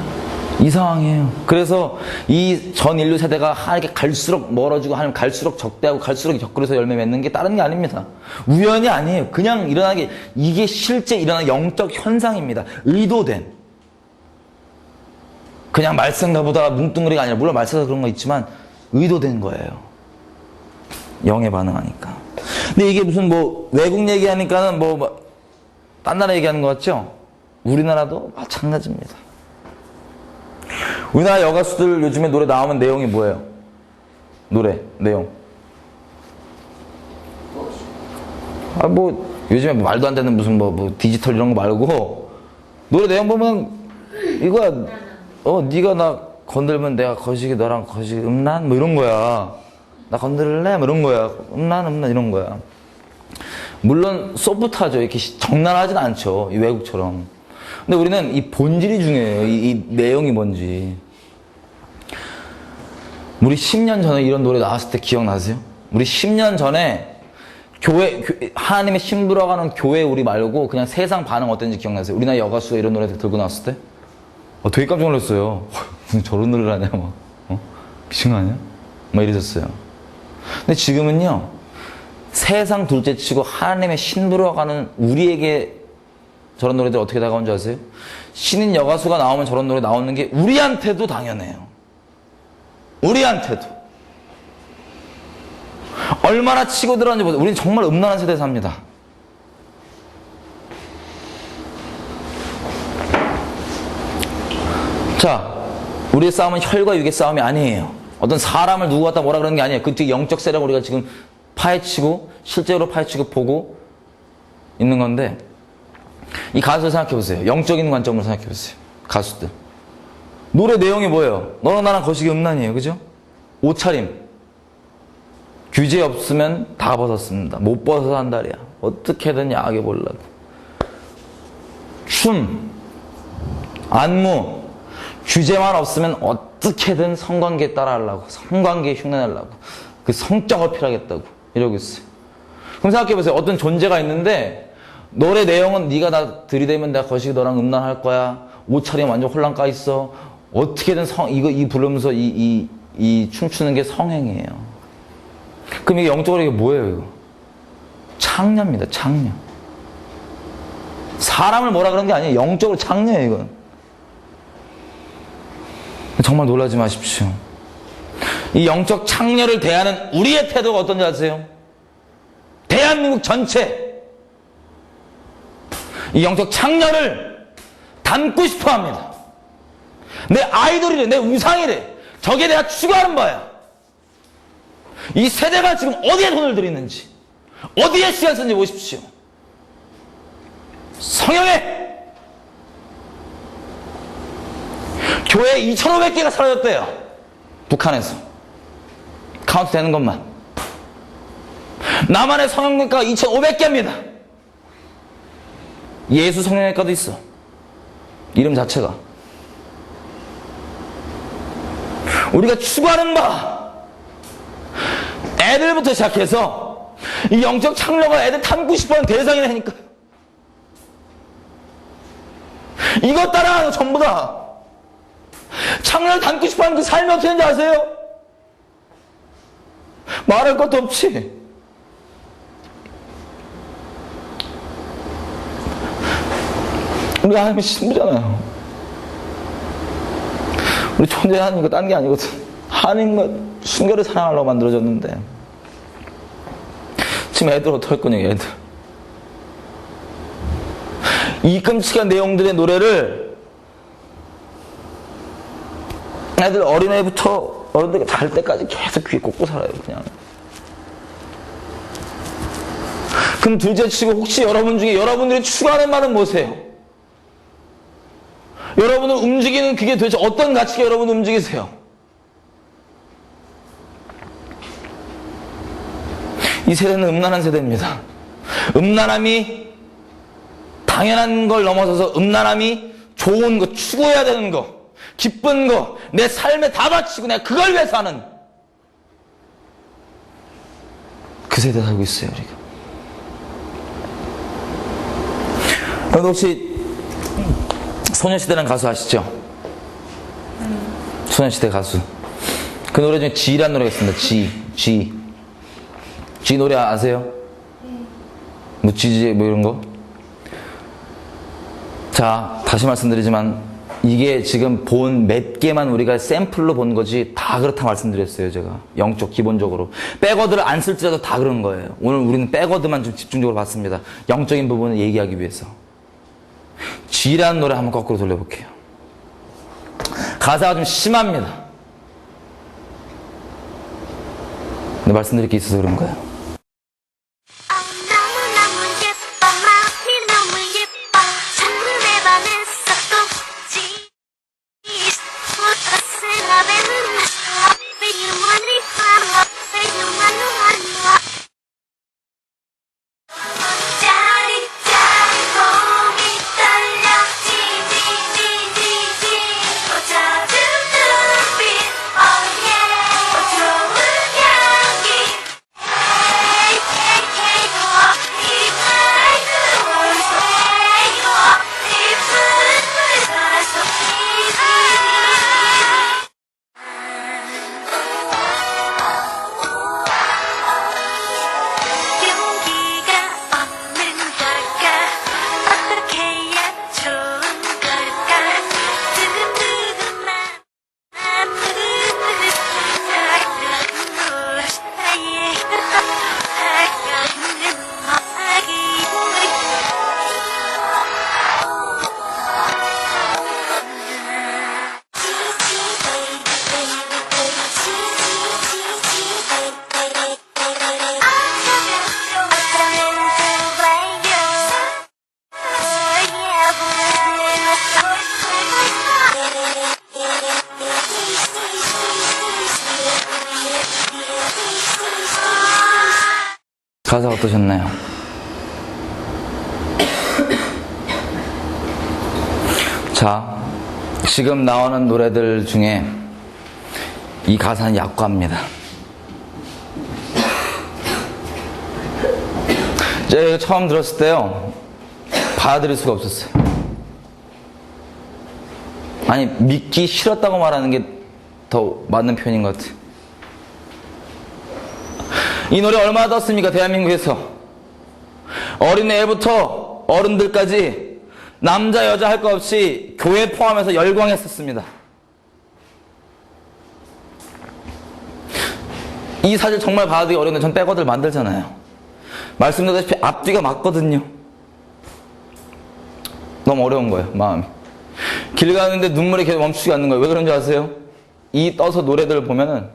이 상황이에요. 그래서 이 전 인류 세대가 하나님께 갈수록 멀어지고 하나님 갈수록 적대하고 갈수록 옆구리에서 열매 맺는 게 다른 게 아닙니다. 우연이 아니에요. 그냥 일어나게 이게 실제 일어나는 영적 현상입니다. 의도된. 그냥 말썽나 보다 뭉뚱그리가 아니라 물론 말썽나 그런 거 있지만 의도된 거예요. 영에 반응하니까. 근데 이게 무슨 뭐 외국 얘기하니까는 뭐 딴 나라 얘기하는 것 같죠? 우리나라도 마찬가지입니다. 우리나라 여가수들 요즘에 노래 나오면 내용이 뭐예요? 노래 내용. 아 뭐 요즘에 말도 안 되는 무슨 뭐 디지털 이런 거 말고 노래 내용 보면 이거야. 네가 나 건들면 내가 거시기 너랑 거시기 음란 뭐 이런 거야. 나 건들래? 뭐 이런 거야. 음란 이런 거야. 물론 소프트하죠. 이렇게 적나라하진 않죠. 이 외국처럼. 근데 우리는 이 본질이 중요해요. 이 내용이 뭔지. 우리 10년 전에 이런 노래 나왔을 때 기억나세요? 우리 10년 전에 교회 하나님의 심부러가는 교회 우리 말고 그냥 세상 반응 어땠는지 기억나세요? 우리나라 여가수가 이런 노래 들고 나왔을 때? 되게 깜짝 놀랐어요. 무슨 저런 노래를 하냐 막. 미친 거 아니야? 막 이랬었어요. 근데 지금은요. 세상 둘째치고 하나님의 신부러가는 우리에게 저런 노래들 어떻게 다가온 줄 아세요? 신인 여가수가 나오면 저런 노래 나오는 게 우리한테도 당연해요. 우리한테도. 얼마나 치고 들어왔는지 보세요. 우리는 정말 음란한 세대에 삽니다. 자, 우리의 싸움은 혈과 육의 싸움이 아니에요. 어떤 사람을 누구 갖다 뭐라 그러는 게 아니에요. 그 뒤에 영적 세력을 우리가 지금 파헤치고 실제로 파헤치고 보고 있는 건데 이 가수들 생각해보세요. 영적인 관점으로 생각해보세요. 가수들. 노래 내용이 뭐예요? 너랑 나랑 거시기 음란이에요. 그죠? 옷차림. 규제 없으면 다 벗었습니다. 못 벗어서 한달이야. 어떻게든 야하게 보려고. 춤. 안무. 규제만 없으면 어떻게든 성관계에 따라하려고. 성관계에 흉내내려고. 그 성적 어필하겠다고. 이러고 있어요. 그럼 생각해보세요. 어떤 존재가 있는데 노래 내용은 네가 나 들이대면 내가 거시기 너랑 음란할 거야. 옷차림 완전 홀랑 까있어. 어떻게든 이 부르면서 이 춤추는 게 성행이에요. 그럼 이게 영적으로 이게 뭐예요, 이거? 창녀입니다, 창녀. 사람을 뭐라 그런 게 아니에요. 영적으로 창녀예요, 이건. 정말 놀라지 마십시오. 이 영적 창녀를 대하는 우리의 태도가 어떤지 아세요? 대한민국 전체 이 영적 창녀를 닮고 싶어 합니다. 내 아이돌이래, 내 우상이래. 저게 내가 추구하는 바야. 이 세대가 지금 어디에 돈을 들이는지, 어디에 시간 쓰는지 보십시오. 성형에 교회 2,500개가 사라졌대요. 북한에서. 카운트 되는 것만. 남한의 성형외과가 2,500개입니다. 예수 성형외과도 있어. 이름 자체가. 우리가 추구하는 바, 애들부터 시작해서 이 영적 창녀가 애들 탐구 싶어하는 대상이라니까. 이것 따라 전부 다 창녀를 닮고 싶어하는 그 삶이 어떻게 되는지 아세요? 말할 것도 없지. 우리 하나님의 신부잖아요. 우리 존재하는 거 딴 게 아니거든. 하나님과 순결을 사랑하려고 만들어졌는데 지금 애들 어떡할 거냐, 애들. 이 끔찍한 내용들의 노래를 애들 어린애부터 어른들 잘 때까지 계속 귀에 꽂고 살아요, 그냥. 그럼 둘째 치고 혹시 여러분 중에 여러분들이 추구하는 말은 뭐세요? 여러분을 움직이는 그게 도대체 어떤 가치가 여러분을 움직이세요? 이 세대는 음란한 세대입니다. 음란함이 당연한 걸 넘어서서 음란함이 좋은 거, 추구해야 되는 거, 기쁜 거, 내 삶에 다 바치고 내가 그걸 위해서 하는 그 세대에 살고 있어요, 우리가. 여러분 혹시 소녀시대라는 가수 아시죠? 소녀시대 가수. 그 노래 중에 G라는 노래가 있습니다. G 노래 아세요? 뭐 G 뭐 이런 거? 자, 다시 말씀드리지만 이게 지금 본 몇 개만 우리가 샘플로 본 거지 다 그렇다 말씀드렸어요, 제가. 영적 기본적으로. 백워드를 안 쓸지라도 다 그런 거예요. 오늘 우리는 백워드만 좀 집중적으로 봤습니다. 영적인 부분을 얘기하기 위해서. G라는 노래 한번 거꾸로 돌려볼게요. 가사가 좀 심합니다. 근데 말씀드릴 게 있어서 그런 거예요. 가사 어떠셨나요? 자, 지금 나오는 노래들 중에 이 가사는 약과입니다. 제가 이거 처음 들었을 때요, 받아들일 수가 없었어요. 아니, 믿기 싫었다고 말하는 게 더 맞는 표현인 것 같아요. 이 노래 얼마나 떴습니까? 대한민국에서. 어린애부터 어른들까지 남자 여자 할 것 없이 교회 포함해서 열광했었습니다. 이 사실 정말 받아들이기 어려운데 전 백워드를 만들잖아요. 말씀드렸다시피 앞뒤가 맞거든요. 너무 어려운 거예요, 마음이. 길 가는데 눈물이 계속 멈추지 않는 거예요. 왜 그런지 아세요? 이 떠서 노래들을 보면은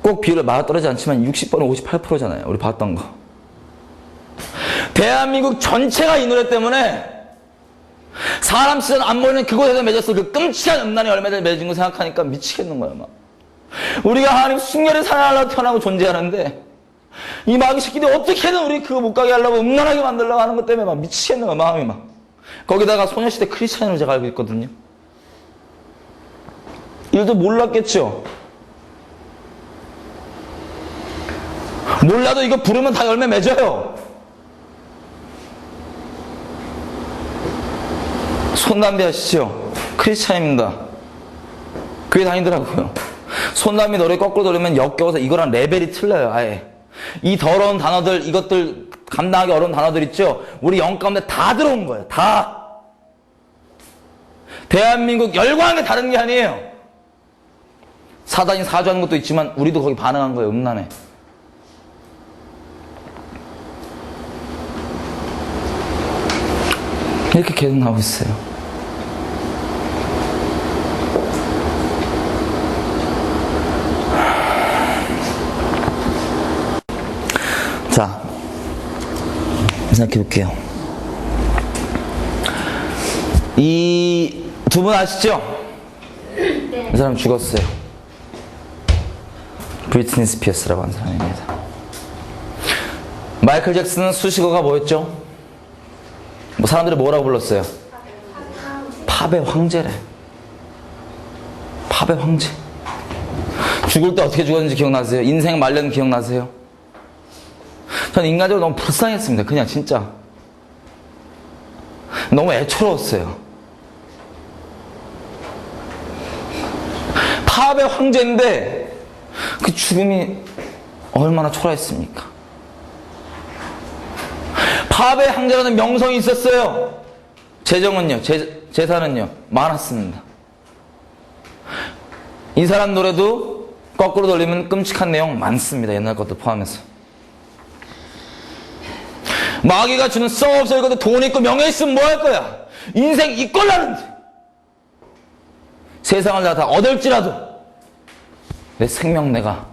꼭 비율을 맞아떨어지지 않지만 60번은 58%잖아요. 우리 봤던 거. 대한민국 전체가 이 노래 때문에 사람 시선 안 보이는 그곳에서 맺었어. 그 끔찍한 음란의 열매를 맺은 거 생각하니까 미치겠는 거예요, 막. 우리가 하나님 순결히 살아나려고 태어나고 존재하는데 이 마귀 새끼들이 어떻게든 우리 그거 못 가게 하려고 음란하게 만들려고 하는 것 때문에 막 미치겠는 거야, 마음이 막. 거기다가 소녀시대 크리스찬으로 제가 알고 있거든요. 이들도 몰랐겠죠? 몰라도 이거 부르면 다 열매 맺어요. 손담비 아시죠? 크리스찬입니다. 교회 다니더라고요. 손담비 노래 거꾸로 들으면 역겨워서 이거랑 레벨이 틀려요, 아예. 이 더러운 단어들, 이것들 감당하기 어려운 단어들 있죠? 우리 영 가운데 다 들어온 거예요, 다. 대한민국 열광한 게 다른 게 아니에요. 사단이 사주하는 것도 있지만 우리도 거기 반응한 거예요, 음란에. 이렇게 계속 나오고 있어요. 자, 생각해 볼게요. 이 두 분 아시죠? 네. 이 사람 죽었어요. 브리트니 스피어스라고 하는 사람입니다. 마이클 잭슨은 수식어가 뭐였죠? 뭐 사람들이 뭐라고 불렀어요? 팝의 황제래. 팝의 황제. 죽을 때 어떻게 죽었는지 기억나세요? 인생 말년 기억나세요? 전 인간적으로 너무 불쌍했습니다. 그냥 진짜. 너무 애처로웠어요. 팝의 황제인데 그 죽음이 얼마나 초라했습니까? 팝의 황제라는 명성이 있었어요. 재정은요, 재산은요, 많았습니다. 이 사람 노래도 거꾸로 돌리면 끔찍한 내용 많습니다. 옛날 것도 포함해서. 마귀가 주는 썩없어 이것도 돈 있고 명예 있으면 뭐 할 거야? 인생 이꼴나는데. 세상을 다 얻을지라도 내 생명 내가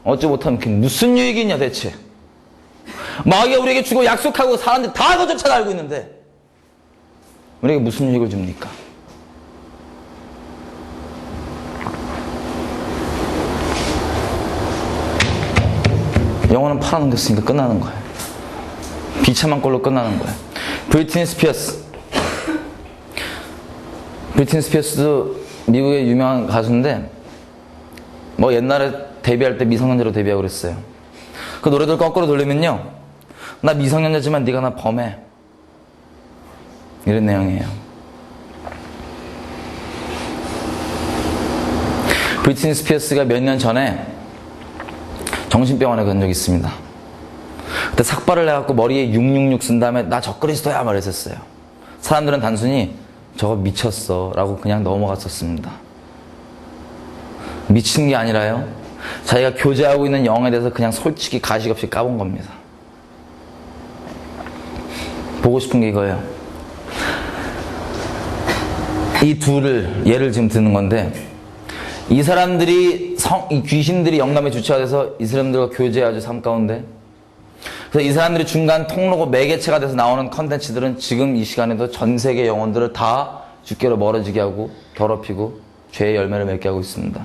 얻지 못하면 그게 무슨 유익이 있냐 대체. 마귀가 우리에게 주고 약속하고 사람들이 다 그것조차 알고 있는데 우리에게 무슨 유익을 줍니까? 영혼은 팔아넘겼으니까 끝나는 거예요. 비참한 꼴로 끝나는 거예요. 브리트니 스피어스. 브리트니 스피어스도 미국의 유명한 가수인데 뭐 옛날에 데뷔할 때 미성년자로 데뷔하고 그랬어요. 그 노래들 거꾸로 돌리면요, 나 미성년자지만 네가 나 범해, 이런 내용이에요. 브리트니 스피어스가 몇 년 전에 정신병원에 간 적이 있습니다. 그때 삭발을 해갖고 머리에 666 쓴 다음에 나 적그리스도야 말했었어요. 사람들은 단순히 저거 미쳤어 라고 그냥 넘어갔었습니다. 미친 게 아니라요, 자기가 교제하고 있는 영에 대해서 그냥 솔직히 가식 없이 까본 겁니다. 보고 싶은 게 이거예요. 이 둘을 예를 지금 드는 건데, 이 사람들이 이 귀신들이 영감에 주체가 돼서 이 사람들과 교제하죠, 삶 가운데. 그래서 이 사람들이 중간 통로고 매개체가 돼서 나오는 컨텐츠들은 지금 이 시간에도 전 세계 영혼들을 다 주께로 멀어지게 하고 더럽히고 죄의 열매를 맺게 하고 있습니다.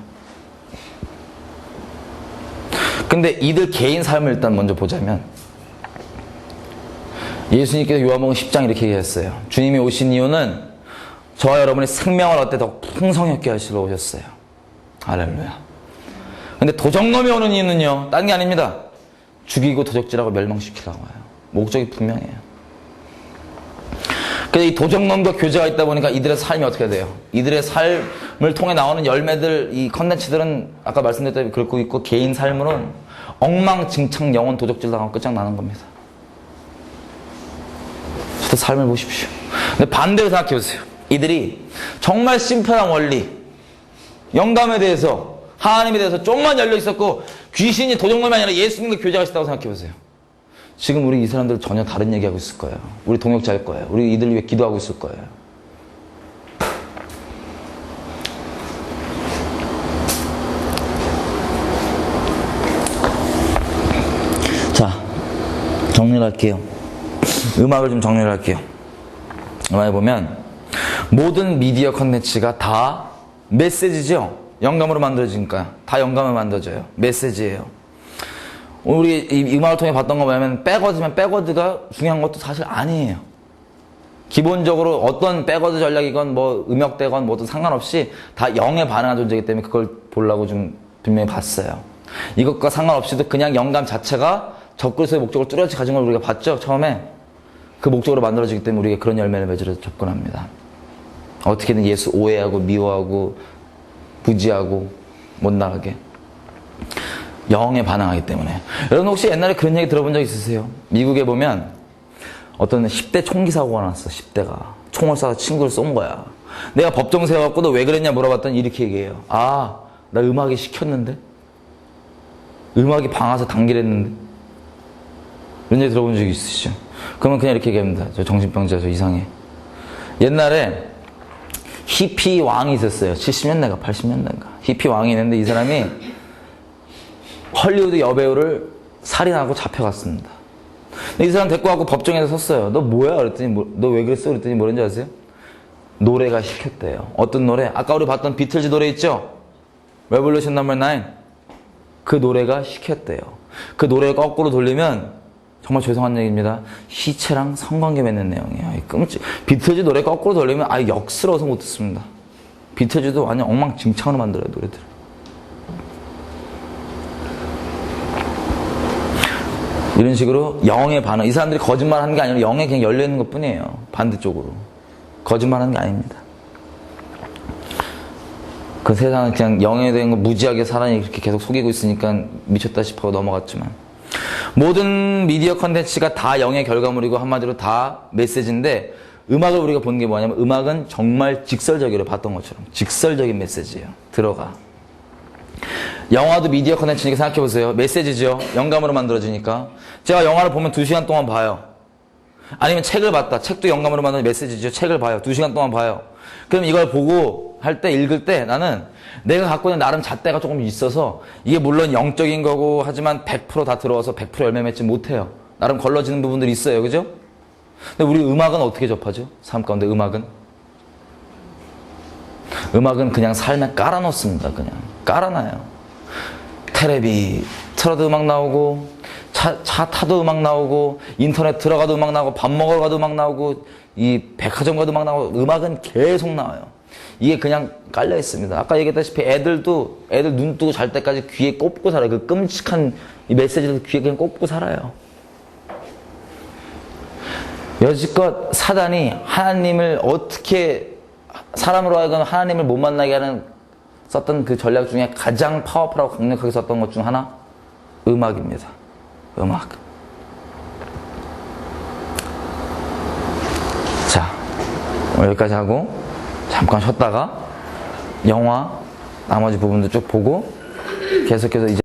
근데 이들 개인 삶을 일단 먼저 보자면, 예수님께서 요한복음 10장 이렇게 얘기했어요. 주님이 오신 이유는 저와 여러분의 생명을 얻되 더 풍성하게 하시러 오셨어요. 할렐루야. 근데 도적놈이 오는 이유는요, 딴 게 아닙니다. 죽이고 도적질하고 멸망시키려고 와요. 목적이 분명해요. 그래서 이 도적놈과 교제가 있다 보니까 이들의 삶이 어떻게 돼요? 이들의 삶을 통해 나오는 열매들, 이 컨텐츠들은 아까 말씀드렸다시피 그렇고 있고, 개인 삶으로는 엉망진창 영혼 도적질 당하고 끝장나는 겁니다. 저도 삶을 보십시오. 근데 반대로 생각해 보세요. 이들이 정말 심플한 원리, 영감에 대해서, 하나님에 대해서 좀만 열려 있었고 귀신이 도적놈이 아니라 예수님과 교제가 있다고 생각해 보세요. 지금 우리 이 사람들 전혀 다른 얘기하고 있을 거예요. 우리 동역자일 거예요. 우리 이들 위해 기도하고 있을 거예요. 자, 정리를 할게요. 음악을 좀 정리를 할게요. 음악에 보면 모든 미디어 컨텐츠가 다 메시지죠. 영감으로 만들어지니까 다 영감을 만들어져요. 메시지예요. 우리 이 음악을 통해 봤던 거 뭐냐면, 백워드면 백워드가 중요한 것도 사실 아니에요. 기본적으로 어떤 백워드 전략이건 뭐 음역대건 뭐든 상관없이 다 영에 반응한 존재이기 때문에 그걸 보려고 좀 분명히 봤어요. 이것과 상관없이도 그냥 영감 자체가 적그리스도의 목적을 뚜렷이 가진 걸 우리가 봤죠, 처음에. 그 목적으로 만들어지기 때문에 우리가 그런 열매를 맺으려 접근합니다. 어떻게든 예수 오해하고 미워하고 부지하고 못 나가게. 영에 반응하기 때문에. 여러분 혹시 옛날에 그런 얘기 들어본 적 있으세요? 미국에 보면 어떤 10대 총기 사고가 났어. 10대가 총을 쏴서 친구를 쏜 거야. 내가 법정 세워갖고 너 왜 그랬냐 물어봤더니 이렇게 얘기해요. 아, 나 음악이 시켰는데? 음악이 방아서 단길했는데? 이런 얘기 들어본 적이 있으시죠? 그러면 그냥 이렇게 얘기합니다. 저 정신병자, 저 이상해. 옛날에 히피 왕이 있었어요. 70년대인가 80년대인가. 히피 왕이 있는데 이 사람이 헐리우드 여배우를 살인하고 잡혀갔습니다. 이 사람 데리고 가고 법정에서 섰어요. 너 뭐야? 그랬더니 너 왜 그랬어? 그랬더니 뭐랬는지 아세요? 노래가 시켰대요. 어떤 노래? 아까 우리 봤던 비틀즈 노래 있죠? Revolution No. 9. 그 노래가 시켰대요. 그 노래를 거꾸로 돌리면 정말 죄송한 얘기입니다. 시체랑 성관계 맺는 내용이에요. 비틀즈 노래 거꾸로 돌리면 아예 역스러워서 못 듣습니다. 비틀즈도 완전 엉망진창으로 만들어요, 노래들. 이런 식으로 영의 반응. 이 사람들이 거짓말 하는 게 아니라 영에 그냥 열려있는 것 뿐이에요. 반대쪽으로. 거짓말 하는 게 아닙니다. 그 세상은 그냥 영에 대한 거 무지하게 사람이 그렇게 계속 속이고 있으니까 미쳤다 싶어 넘어갔지만. 모든 미디어 컨텐츠가 다 영의 결과물이고 한마디로 다 메시지인데 음악을 우리가 보는 게 뭐냐면 음악은 정말 직설적으로 봤던 것처럼 직설적인 메시지예요. 들어가. 영화도 미디어 컨텐츠니까 생각해보세요. 메시지죠. 영감으로 만들어지니까. 제가 영화를 보면 2시간 동안 봐요. 아니면 책을 봤다. 책도 영감으로 만든 메시지죠. 책을 봐요. 2시간 동안 봐요. 그럼 이걸 보고 할 때, 읽을 때 나는 내가 갖고 있는 나름 잣대가 조금 있어서 이게 물론 영적인 거고 하지만 100% 다 들어와서 100% 열매 맺지 못해요. 나름 걸러지는 부분들이 있어요. 그죠? 근데 우리 음악은 어떻게 접하죠? 삶 가운데 음악은 그냥 삶에 깔아놓습니다. 그냥 깔아놔요. 테레비 틀어도 음악 나오고 차 타도 음악 나오고 인터넷 들어가도 음악 나오고 밥 먹으러 가도 음악 나오고 이 백화점 가도 음악 나오고 음악은 계속 나와요. 이게 그냥 깔려 있습니다. 아까 얘기했다시피 애들 눈 뜨고 잘 때까지 귀에 꼽고 살아요. 그 끔찍한 이 메시지를 귀에 그냥 꼽고 살아요. 여지껏 사단이 하나님을 어떻게 사람으로 하여금 하나님을 못 만나게 하는 썼던 그 전략 중에 가장 파워풀하고 강력하게 썼던 것 중 하나 음악입니다. 음악. 자, 오늘 여기까지 하고 잠깐 쉬었다가 영화 나머지 부분도 쭉 보고 계속해서 이제